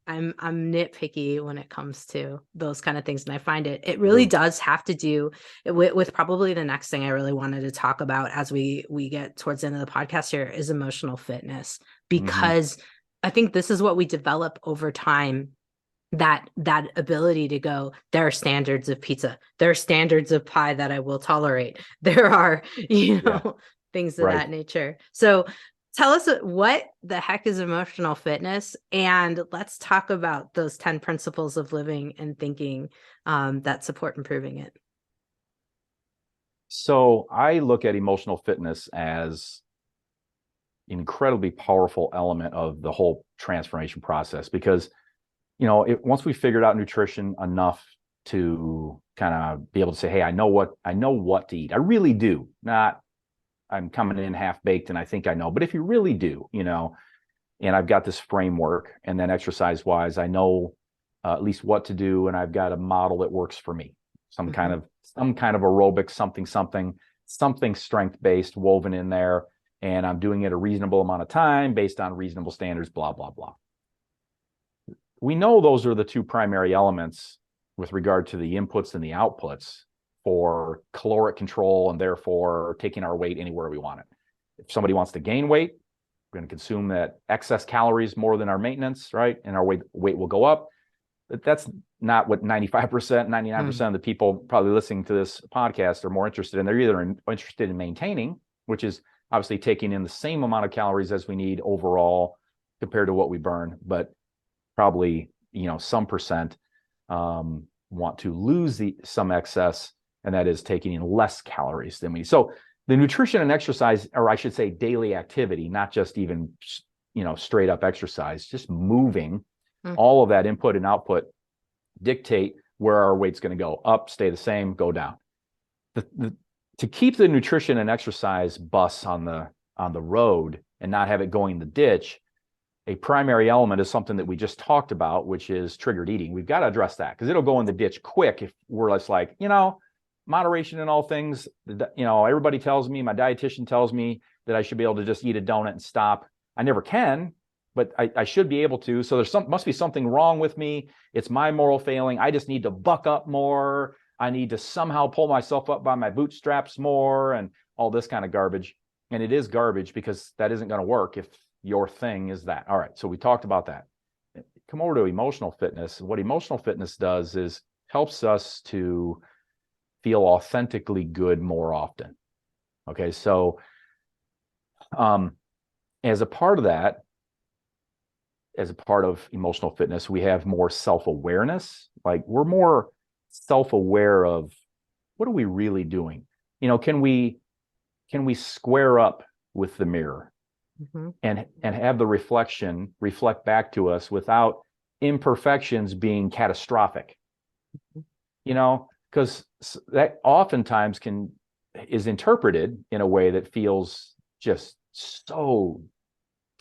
I'm nitpicky when it comes to those kind of things. And I find it really does have to do with probably the next thing I really wanted to talk about as we get towards the end of the podcast here is emotional fitness, because I think this is what we develop over time. That ability to go, there are standards of pizza, there are standards of pie that I will tolerate. There are, things of that nature. So tell us what the heck is emotional fitness, and let's talk about those 10 principles of living and thinking that support improving it. So I look at emotional fitness as an incredibly powerful element of the whole transformation process, because, once we figured out nutrition enough to kind of be able to say, hey, I know what to eat. I really do. Not I'm coming in half baked and I think I know, but if you really do, and I've got this framework, and then exercise wise, I know at least what to do. And I've got a model that works for me, some kind of aerobic, something strength-based woven in there. And I'm doing it a reasonable amount of time based on reasonable standards, blah, blah, blah. We know those are the two primary elements with regard to the inputs and the outputs for caloric control, and therefore taking our weight anywhere we want it. If somebody wants to gain weight, we're going to consume that excess calories more than our maintenance, right? And our weight will go up. But that's not what 95%, 99% of the people probably listening to this podcast are more interested in. They're either interested in maintaining, which is obviously taking in the same amount of calories as we need overall compared to what we burn, but probably, some percent want to lose some excess, and that is taking in less calories than we. So the nutrition and exercise, or I should say daily activity, not just even, straight up exercise, just moving, all of that input and output dictate where our weight's going to go up, stay the same, go down. To keep the nutrition and exercise bus on the road and not have it going in the ditch, a primary element is something that we just talked about, which is triggered eating. We've got to address that because it'll go in the ditch quick if we're just like, moderation in all things. Everybody tells me, my dietitian tells me that I should be able to just eat a donut and stop. I never can, but I should be able to. So must be something wrong with me. It's my moral failing. I just need to buck up more. I need to somehow pull myself up by my bootstraps more and all this kind of garbage. And it is garbage because that isn't going to work if your thing is that. All right. So we talked about that. Come over to emotional fitness. What emotional fitness does is helps us to feel authentically good more often. Okay. So, as a part of that, as a part of emotional fitness, we have more self-awareness. Like we're more self-aware of what are we really doing? Can we square up with the mirror? Mm-hmm. and have the reflection reflect back to us without imperfections being catastrophic. Because that oftentimes is interpreted in a way that feels just so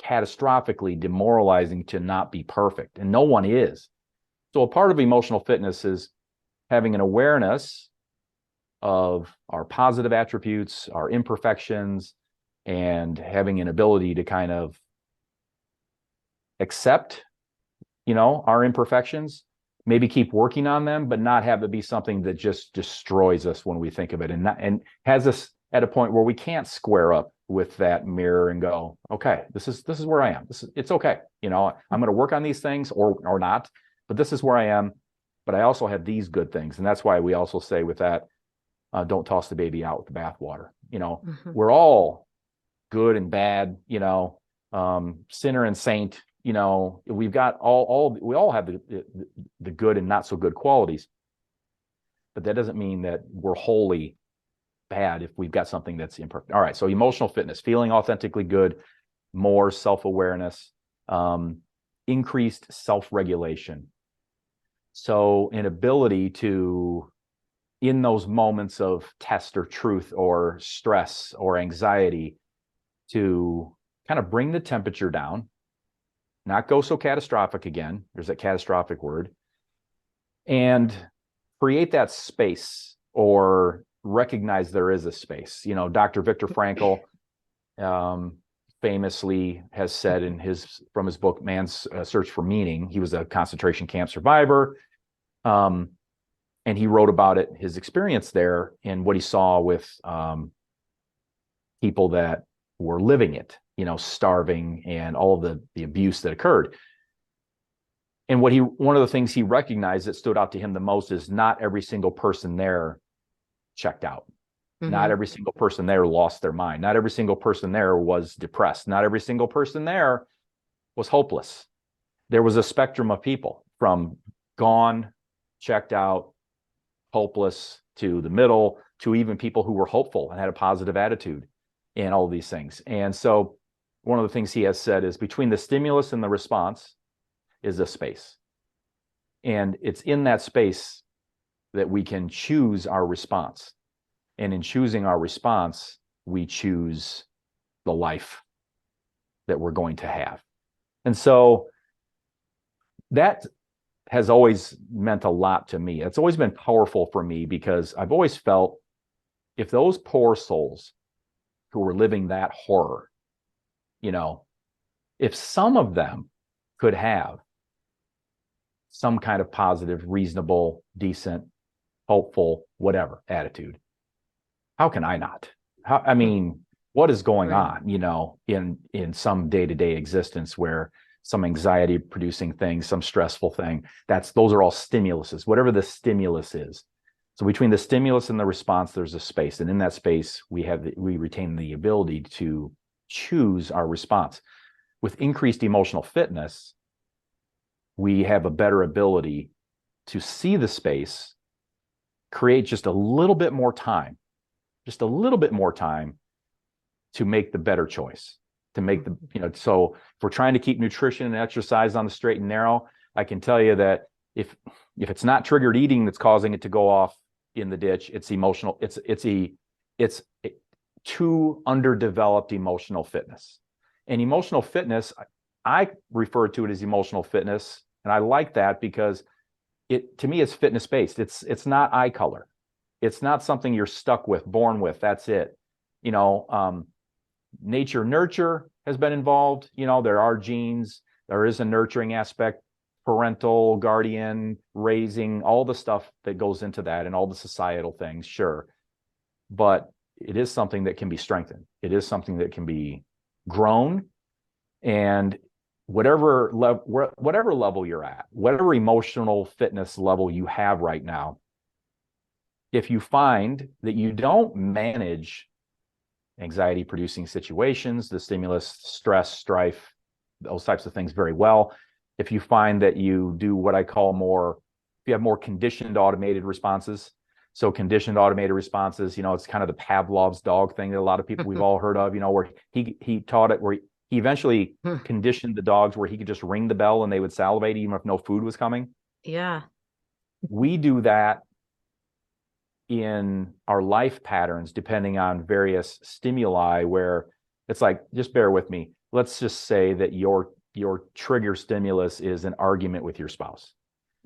catastrophically demoralizing to not be perfect, and no one is. So a part of emotional fitness is having an awareness of our positive attributes, our imperfections, and having an ability to kind of accept, our imperfections, maybe keep working on them, but not have it be something that just destroys us when we think of it, and has us at a point where we can't square up with that mirror and go, okay, this is where I am. It's okay. I'm going to work on these things or not, but this is where I am. But I also have these good things. And that's why we also say with that, don't toss the baby out with the bathwater. Mm-hmm. We're all good and bad, sinner and saint, we've got we all have the good and not so good qualities, but that doesn't mean that we're wholly bad if we've got something that's imperfect. All right. So emotional fitness, feeling authentically good, more self-awareness, increased self-regulation. So an ability to, in those moments of test or truth or stress or anxiety, to kind of bring the temperature down, not go so catastrophic again. There's that catastrophic word. And create that space or recognize there is a space. Dr. Viktor Frankl famously has said from his book, Man's Search for Meaning, he was a concentration camp survivor. And he wrote about it, his experience there, and what he saw with people that were living it, starving and all of the abuse that occurred. And one of the things he recognized that stood out to him the most is not every single person there checked out. Mm-hmm. Not every single person there lost their mind. Not every single person there was depressed. Not every single person there was hopeless. There was a spectrum of people from gone, checked out, hopeless, to the middle, to even people who were hopeful and had a positive attitude, and all of these things. And so one of the things he has said is between the stimulus and the response is a space. And it's in that space that we can choose our response. And in choosing our response, we choose the life that we're going to have. And so that has always meant a lot to me. It's always been powerful for me because I've always felt if those poor souls who were living that horror, if some of them could have some kind of positive, reasonable, decent, hopeful, whatever attitude, how can I not? What is going on, in some day-to-day existence where some anxiety producing thing, some stressful thing, those are all stimuluses, whatever the stimulus is. So between the stimulus and the response, there's a space. And in that space, we retain the ability to choose our response. With increased emotional fitness, we have a better ability to see the space, create just a little bit more time to make the better choice, to make so if we're trying to keep nutrition and exercise on the straight and narrow, I can tell you that if it's not triggered eating that's causing it to go off in the ditch, it's emotional. It's too underdeveloped emotional fitness. And emotional fitness, I refer to it as emotional fitness. And I like that because to me, it's fitness based. It's not eye color. It's not something you're stuck with, born with. That's it. Nature nurture has been involved. There are genes. There is a nurturing aspect, parental, guardian, raising, all the stuff that goes into that and all the societal things, sure. But it is something that can be strengthened. It is something that can be grown. And whatever level you're at, whatever emotional fitness level you have right now, if you find that you don't manage anxiety producing situations, the stimulus, stress, strife, those types of things very well, if you find that you do what I call if you have more conditioned automated responses. So conditioned automated responses, it's kind of the Pavlov's dog thing that a lot of people we've all heard of, where he taught it, where he eventually conditioned the dogs where he could just ring the bell and they would salivate even if no food was coming. Yeah. We do that in our life patterns, depending on various stimuli, where it's like, just bear with me. Let's just say that your trigger stimulus is an argument with your spouse.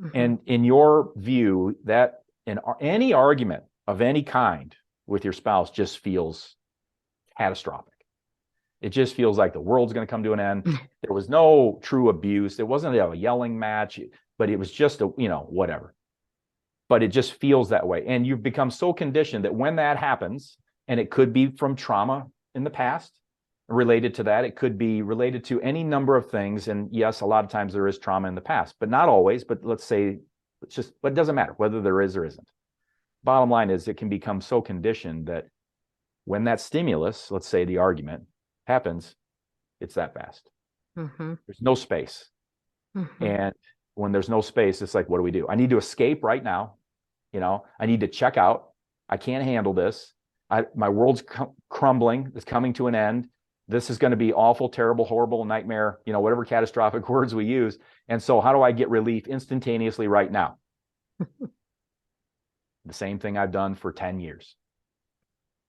Mm-hmm. And in your view, that in any argument of any kind with your spouse just feels catastrophic. It just feels like the world's going to come to an end. There was no true abuse. It wasn't a yelling match, but it was just whatever. But it just feels that way. And you've become so conditioned that when that happens, and it could be from trauma in the past related to that, it could be related to any number of things. And yes, a lot of times there is trauma in the past, but not always. But let's say but it doesn't matter whether there is or isn't. Bottom line is, it can become so conditioned that when that stimulus, let's say the argument, happens, it's that fast. Mm-hmm. There's no space. Mm-hmm. And when there's no space, it's like, what do? I need to escape right now. I need to check out. I can't handle this. My world's crumbling. It's coming to an end. This is going to be awful, terrible, horrible, nightmare, whatever catastrophic words we use. And so how do I get relief instantaneously right now? The same thing I've done for 10 years.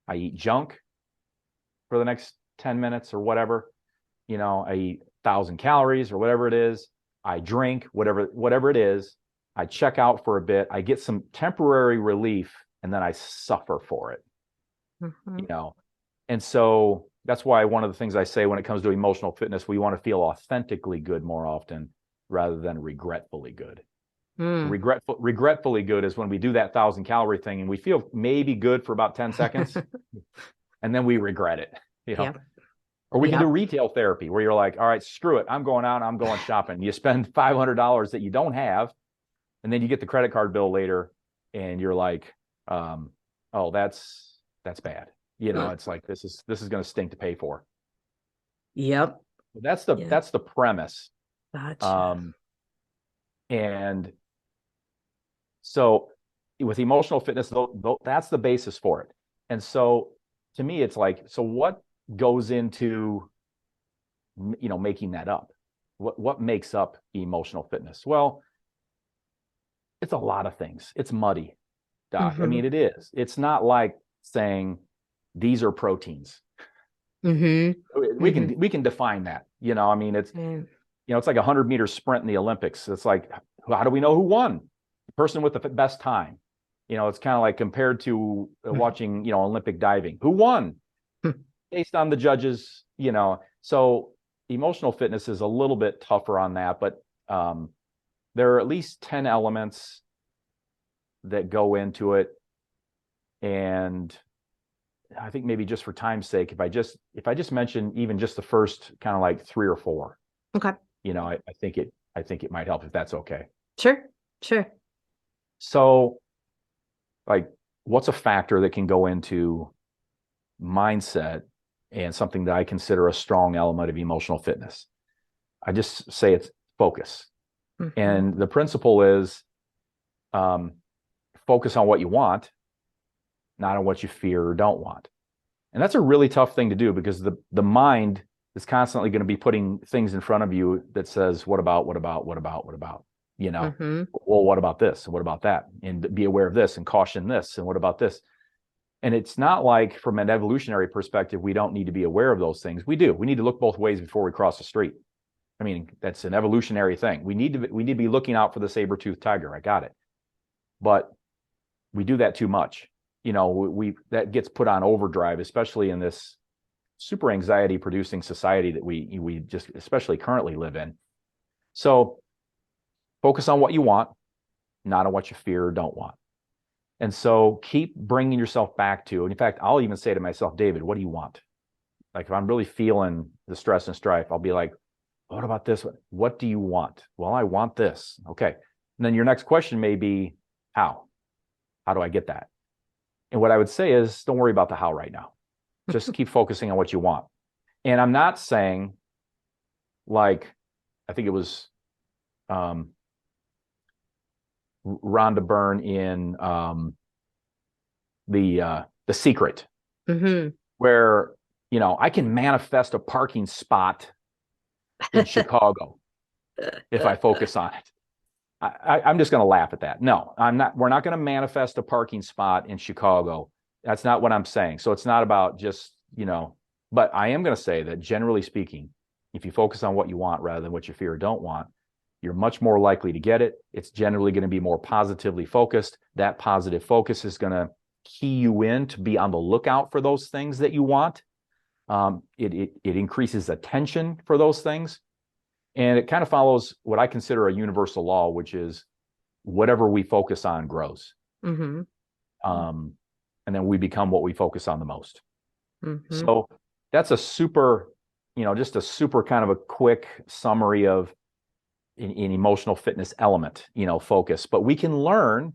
I eat junk for the next 10 minutes or whatever. I eat 1,000 calories or whatever it is. I drink, whatever it is. I check out for a bit. I get some temporary relief, and then I suffer for it. Mm-hmm. And so that's why one of the things I say when it comes to emotional fitness, we want to feel authentically good more often rather than regretfully good. Regretfully good is when we do that 1,000 calorie thing and we feel maybe good for about 10 seconds and then we regret it. Yep. Or we can do retail therapy where you're like, all right, screw it. I'm going out. I'm going shopping. You spend $500 that you don't have. And then you get the credit card bill later and you're like, oh, that's bad. It's like, this is going to stink to pay for. Yep. That's the premise. Gotcha. And so with emotional fitness, that's the basis for it. And so to me, it's like, so what goes into, making that up? What makes up emotional fitness? Well, it's a lot of things. It's muddy, Doc. Mm-hmm. I mean, it is. It's not like saying these are proteins. Mm-hmm. We can define that. I mean, it's it's like a 100-meter sprint in the Olympics. It's like, how do we know who won? The person with the best time. It's kind of like compared to watching, Olympic diving. Who won? Based on the judges, So emotional fitness is a little bit tougher on that, but there are at least 10 elements that go into it. And I think maybe just for time's sake, if I just mention even just the first kind of like 3 or 4. Okay. I think it might help if that's okay. Sure. So, like, what's a factor that can go into mindset and something that I consider a strong element of emotional fitness? I just say it's focus. Mm-hmm. And the principle is focus on what you want, not on what you fear or don't want. And that's a really tough thing to do because the mind is constantly going to be putting things in front of you that says, what about? Mm-hmm. Well, what about this? And what about that? And be aware of this and caution this. And what about this? And it's not like from an evolutionary perspective, we don't need to be aware of those things. We do. We need to look both ways before we cross the street. I mean, that's an evolutionary thing. We need to be looking out for the saber-toothed tiger. I got it. But we do that too much. That gets put on overdrive, especially in this super anxiety producing society that we just especially currently live in. So focus on what you want, not on what you fear or don't want. And so keep bringing yourself back to, and in fact, I'll even say to myself, David, what do you want? Like if I'm really feeling the stress and strife, I'll be like, what about this one? What do you want? Well, I want this. Okay. And then your next question may be, how? How do I get that? And what I would say is, don't worry about the how right now. Just keep focusing on what you want. And I'm not saying, like, I think it was Rhonda Byrne in The Secret, where, I can manifest a parking spot in Chicago if I focus on it. I'm just going to laugh at that. No, I'm not. We're not going to manifest a parking spot in Chicago. That's not what I'm saying. So it's not about just, but I am going to say that generally speaking, if you focus on what you want rather than what you fear or don't want, you're much more likely to get it. It's generally going to be more positively focused. That positive focus is going to key you in to be on the lookout for those things that you want. It increases attention for those things. And it kind of follows what I consider a universal law, which is whatever we focus on grows. And then we become what we focus on the most. So that's a super, just a super kind of a quick summary of an emotional fitness element, focus. But we can learn.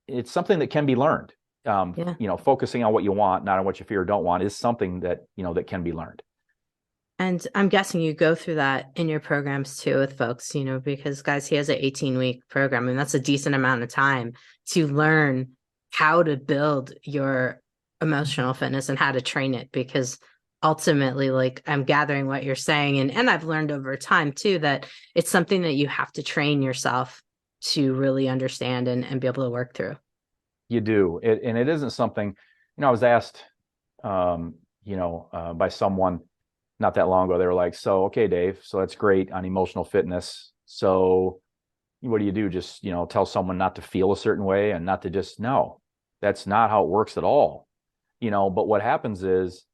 It's something that can be learned. Focusing on what you want, not on what you fear or don't want, is something that, that can be learned. And I'm guessing you go through that in your programs too with folks, because guys, he has an 18-week program, and that's a decent amount of time to learn how to build your emotional fitness and how to train it. Because ultimately, like, I'm gathering what you're saying, and I've learned over time too, that it's something that you have to train yourself to really understand and be able to work through. You do. And it isn't something, I was asked, by someone not that long ago. They were like, so, okay, Dave, so that's great on emotional fitness. So what do you do? Just, tell someone not to feel a certain way and not to just, no, that's not how it works at all. But what happens is,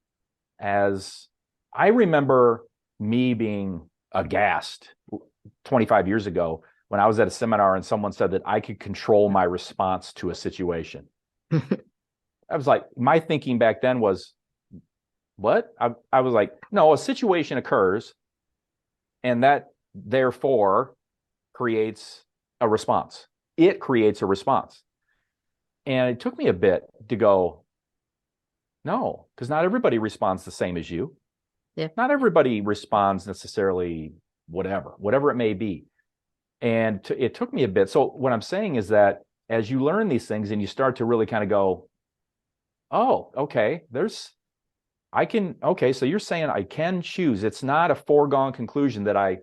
as I remember me being aghast 25 years ago when I was at a seminar and someone said that I could control my response to a situation. I was like, my thinking back then was, what? I was like, no, a situation occurs and that therefore creates a response. It creates a response. And it took me a bit to go, no, because not everybody responds the same as you. Yeah. Not everybody responds necessarily whatever it may be. And it took me a bit. So what I'm saying is that as you learn these things and you start to really kind of go, oh, okay, so you're saying I can choose. It's not a foregone conclusion that I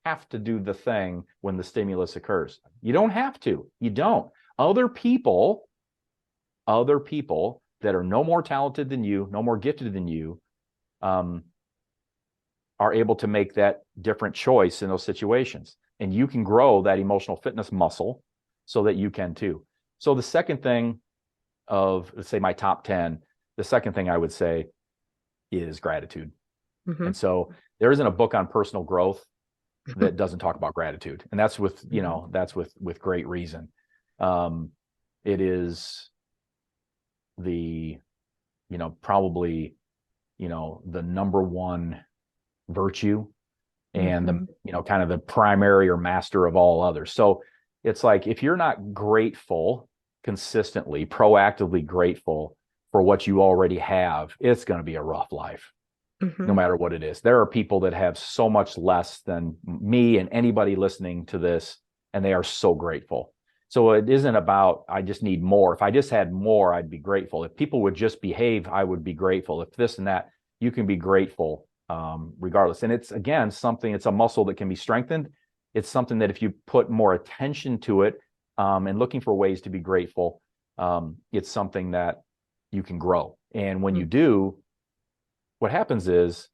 have to do the thing when the stimulus occurs. You don't have to. You don't. Other people that are no more talented than you, no more gifted than you, are able to make that different choice in those situations. And you can grow that emotional fitness muscle so that you can too. So the second thing of, let's say, my top 10, the second thing I would say is gratitude. And so there isn't a book on personal growth that doesn't talk about gratitude. And that's with, that's with great reason. It is the, probably, the number one virtue and the, kind of the primary or master of all others. So it's like, if you're not grateful consistently, proactively grateful for what you already have, it's going to be a rough life, no matter what it is. There are people that have so much less than me and anybody listening to this, and they are so grateful. So it isn't about, I just need more. If I just had more, I'd be grateful. If people would just behave, I would be grateful. If this and that, you can be grateful regardless. And it's, again, it's a muscle that can be strengthened. It's something that if you put more attention to it and looking for ways to be grateful, it's something that you can grow. And when you do, what happens is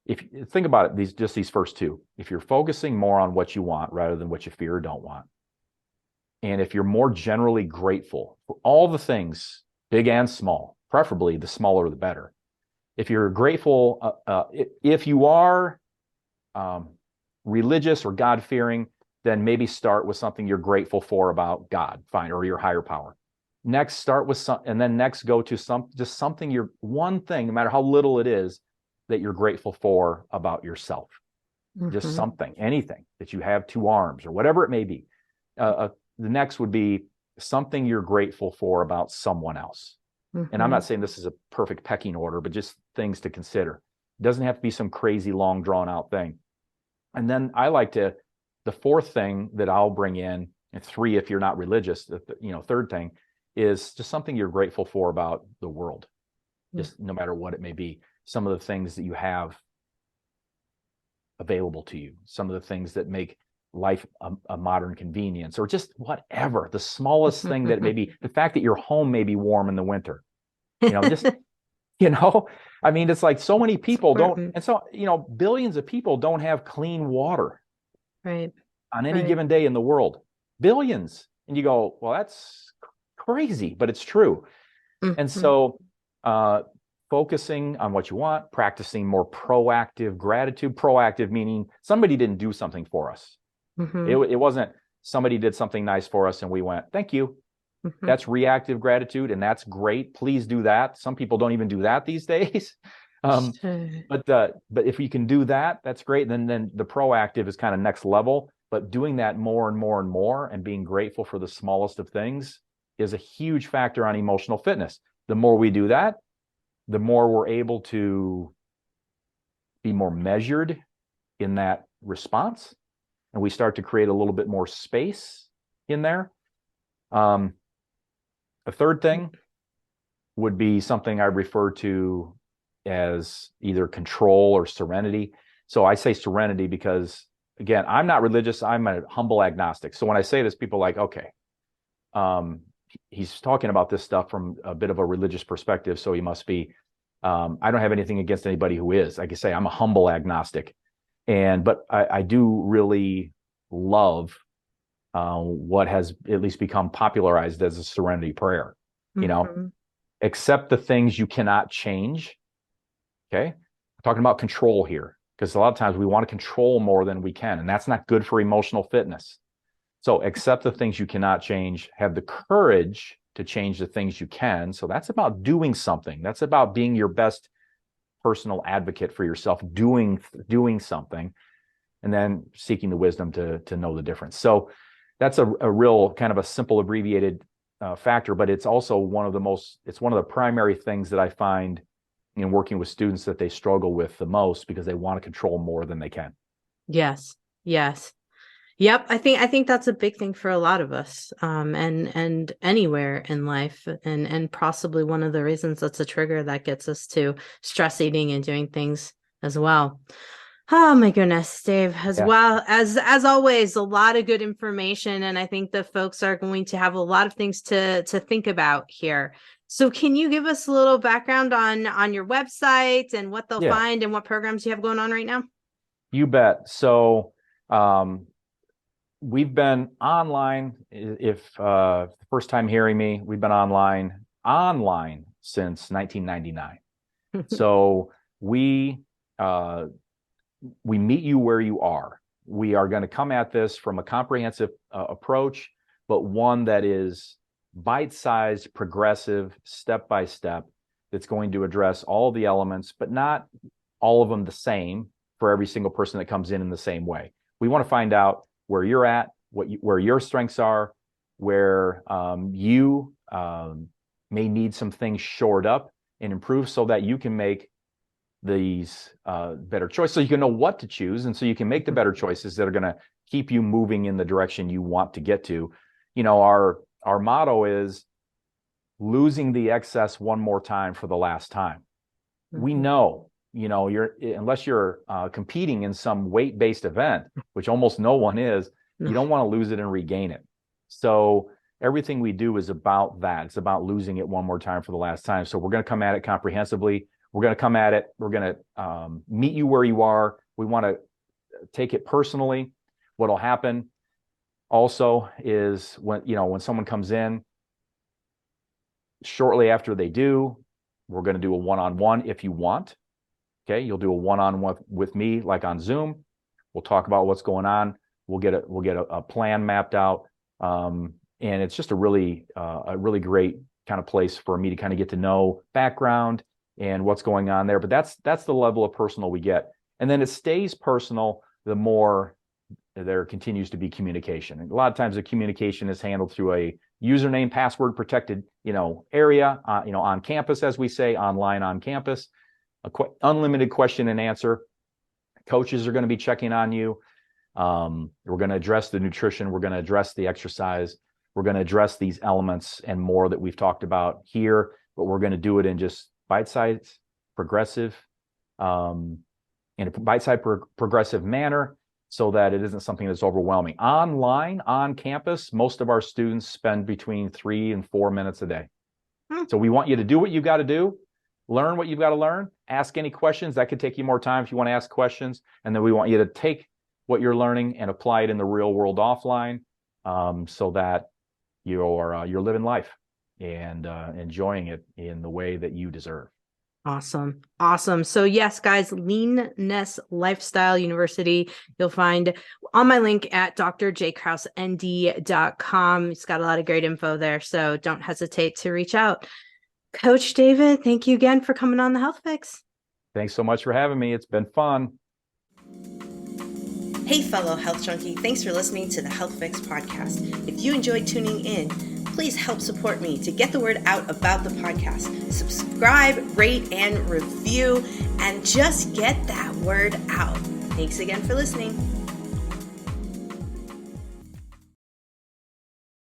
if you think about it, these first two, if you're focusing more on what you want rather than what you fear or don't want, and if you're more generally grateful for all the things, big and small, preferably the smaller the better. If you're grateful, if you are religious or God-fearing, then maybe start with something you're grateful for about God, fine, or your higher power. Next, start with some, and then next go to just something, you're one thing, no matter how little it is, that you're grateful for about yourself. Just something, anything that you have, 2 arms or whatever it may be. The next would be something you're grateful for about someone else. And I'm not saying this is a perfect pecking order, but just things to consider. It doesn't have to be some crazy long drawn out thing. And then I like to, the fourth thing that I'll bring in, and 3 if you're not religious, third thing is just something you're grateful for about the world, just no matter what it may be. Some of the things that you have available to you, some of the things that make life a modern convenience, or just whatever, the smallest thing that may be, the fact that your home may be warm in the winter, just, I mean, it's like so many people don't, and so, billions of people don't have clean water on any given day in the world, billions. And you go, well, that's crazy, but it's true. And so, focusing on what you want, practicing more proactive gratitude, proactive meaning somebody didn't do something for us. It wasn't somebody did something nice for us and we went, thank you. That's reactive gratitude, and that's great. Please do that. Some people don't even do that these days. But if you can do that, that's great. Then the proactive is kind of next level. But doing that more and more and more, and being grateful for the smallest of things, is a huge factor on emotional fitness. The more we do that, the more we're able to be more measured in that response. And we start to create a little bit more space in there. A third thing would be something I refer to as either control or serenity. So I say serenity because, again, I'm not religious. I'm a humble agnostic. So when I say this, people are like, okay, he's talking about this stuff from a bit of a religious perspective. So he must be, I don't have anything against anybody who is. Like I say, I'm a humble agnostic. But I do really love what has at least become popularized as a serenity prayer. Accept the things you cannot change. Okay. I'm talking about control here, because a lot of times we want to control more than we can, and that's not good for emotional fitness. So accept the things you cannot change, have the courage to change the things you can. So that's about doing something. That's about being your best personal advocate for yourself, doing something, and then seeking the wisdom to know the difference. So that's a real kind of a simple abbreviated factor, but it's also it's one of the primary things that I find in working with students that they struggle with the most, because they want to control more than they can. Yes. Yep. I think that's a big thing for a lot of us, and anywhere in life, and possibly one of the reasons that's a trigger that gets us to stress eating and doing things as well. Oh my goodness, Dave, well as always, a lot of good information. And I think the folks are going to have a lot of things to think about here. So can you give us a little background on your website and what they'll find and what programs you have going on right now? You bet. So, we've been online. If the first time hearing me, we've been online since 1999. So we meet you where you are. We are going to come at this from a comprehensive approach, but one that is bite-sized, progressive, step by step, that's going to address all the elements, but not all of them the same for every single person that comes in the same way. We want to find out where you're at, where your strengths are, where you may need some things shored up and improved, so that you can make these better choices, so you can know what to choose, and so you can make the better choices that are going to keep you moving in the direction you want to get to. Our motto is losing the excess one more time for the last time. We know, unless you're competing in some weight-based event, which almost no one is, you don't want to lose it and regain it. So everything we do is about that. It's about losing it one more time for the last time. So we're going to come at it comprehensively. We're going to come at it. We're going to meet you where you are. We want to take it personally. What'll happen also is when someone comes in, shortly after they do, we're going to do a one-on-one if you want. Okay, you'll do a one-on-one with me, like on Zoom. We'll talk about what's going on. We'll get a plan mapped out, and it's just a really great kind of place for me to kind of get to know background and what's going on there. But that's the level of personal we get, and then it stays personal the more there continues to be communication. And a lot of times the communication is handled through a username, password protected, area, on campus, as we say, online on campus, unlimited question and answer. Coaches are going to be checking on you. We're going to address the nutrition. We're going to address the exercise. We're going to address these elements and more that we've talked about here, but we're going to do it in just bite-sized, progressive, in a bite-sized progressive manner, so that it isn't something that's overwhelming. Online, on campus, most of our students spend between 3 and 4 minutes a day. So we want you to do what you've got to do, learn what you've got to learn, ask any questions. That could take you more time if you want to ask questions. And then we want you to take what you're learning and apply it in the real world offline, so that you're living life and enjoying it in the way that you deserve. Awesome. So yes, guys, Leanness Lifestyle University. You'll find on my link at drjkrauseND.com. It's got a lot of great info there, so don't hesitate to reach out. Coach David, thank you again for coming on the Health Fix. Thanks so much for having me. It's been fun. Hey, fellow health junkie, thanks for listening to the Health Fix podcast. If you enjoyed tuning in, please help support me to get the word out about the podcast. Subscribe, rate, and review, and just get that word out. Thanks again for listening.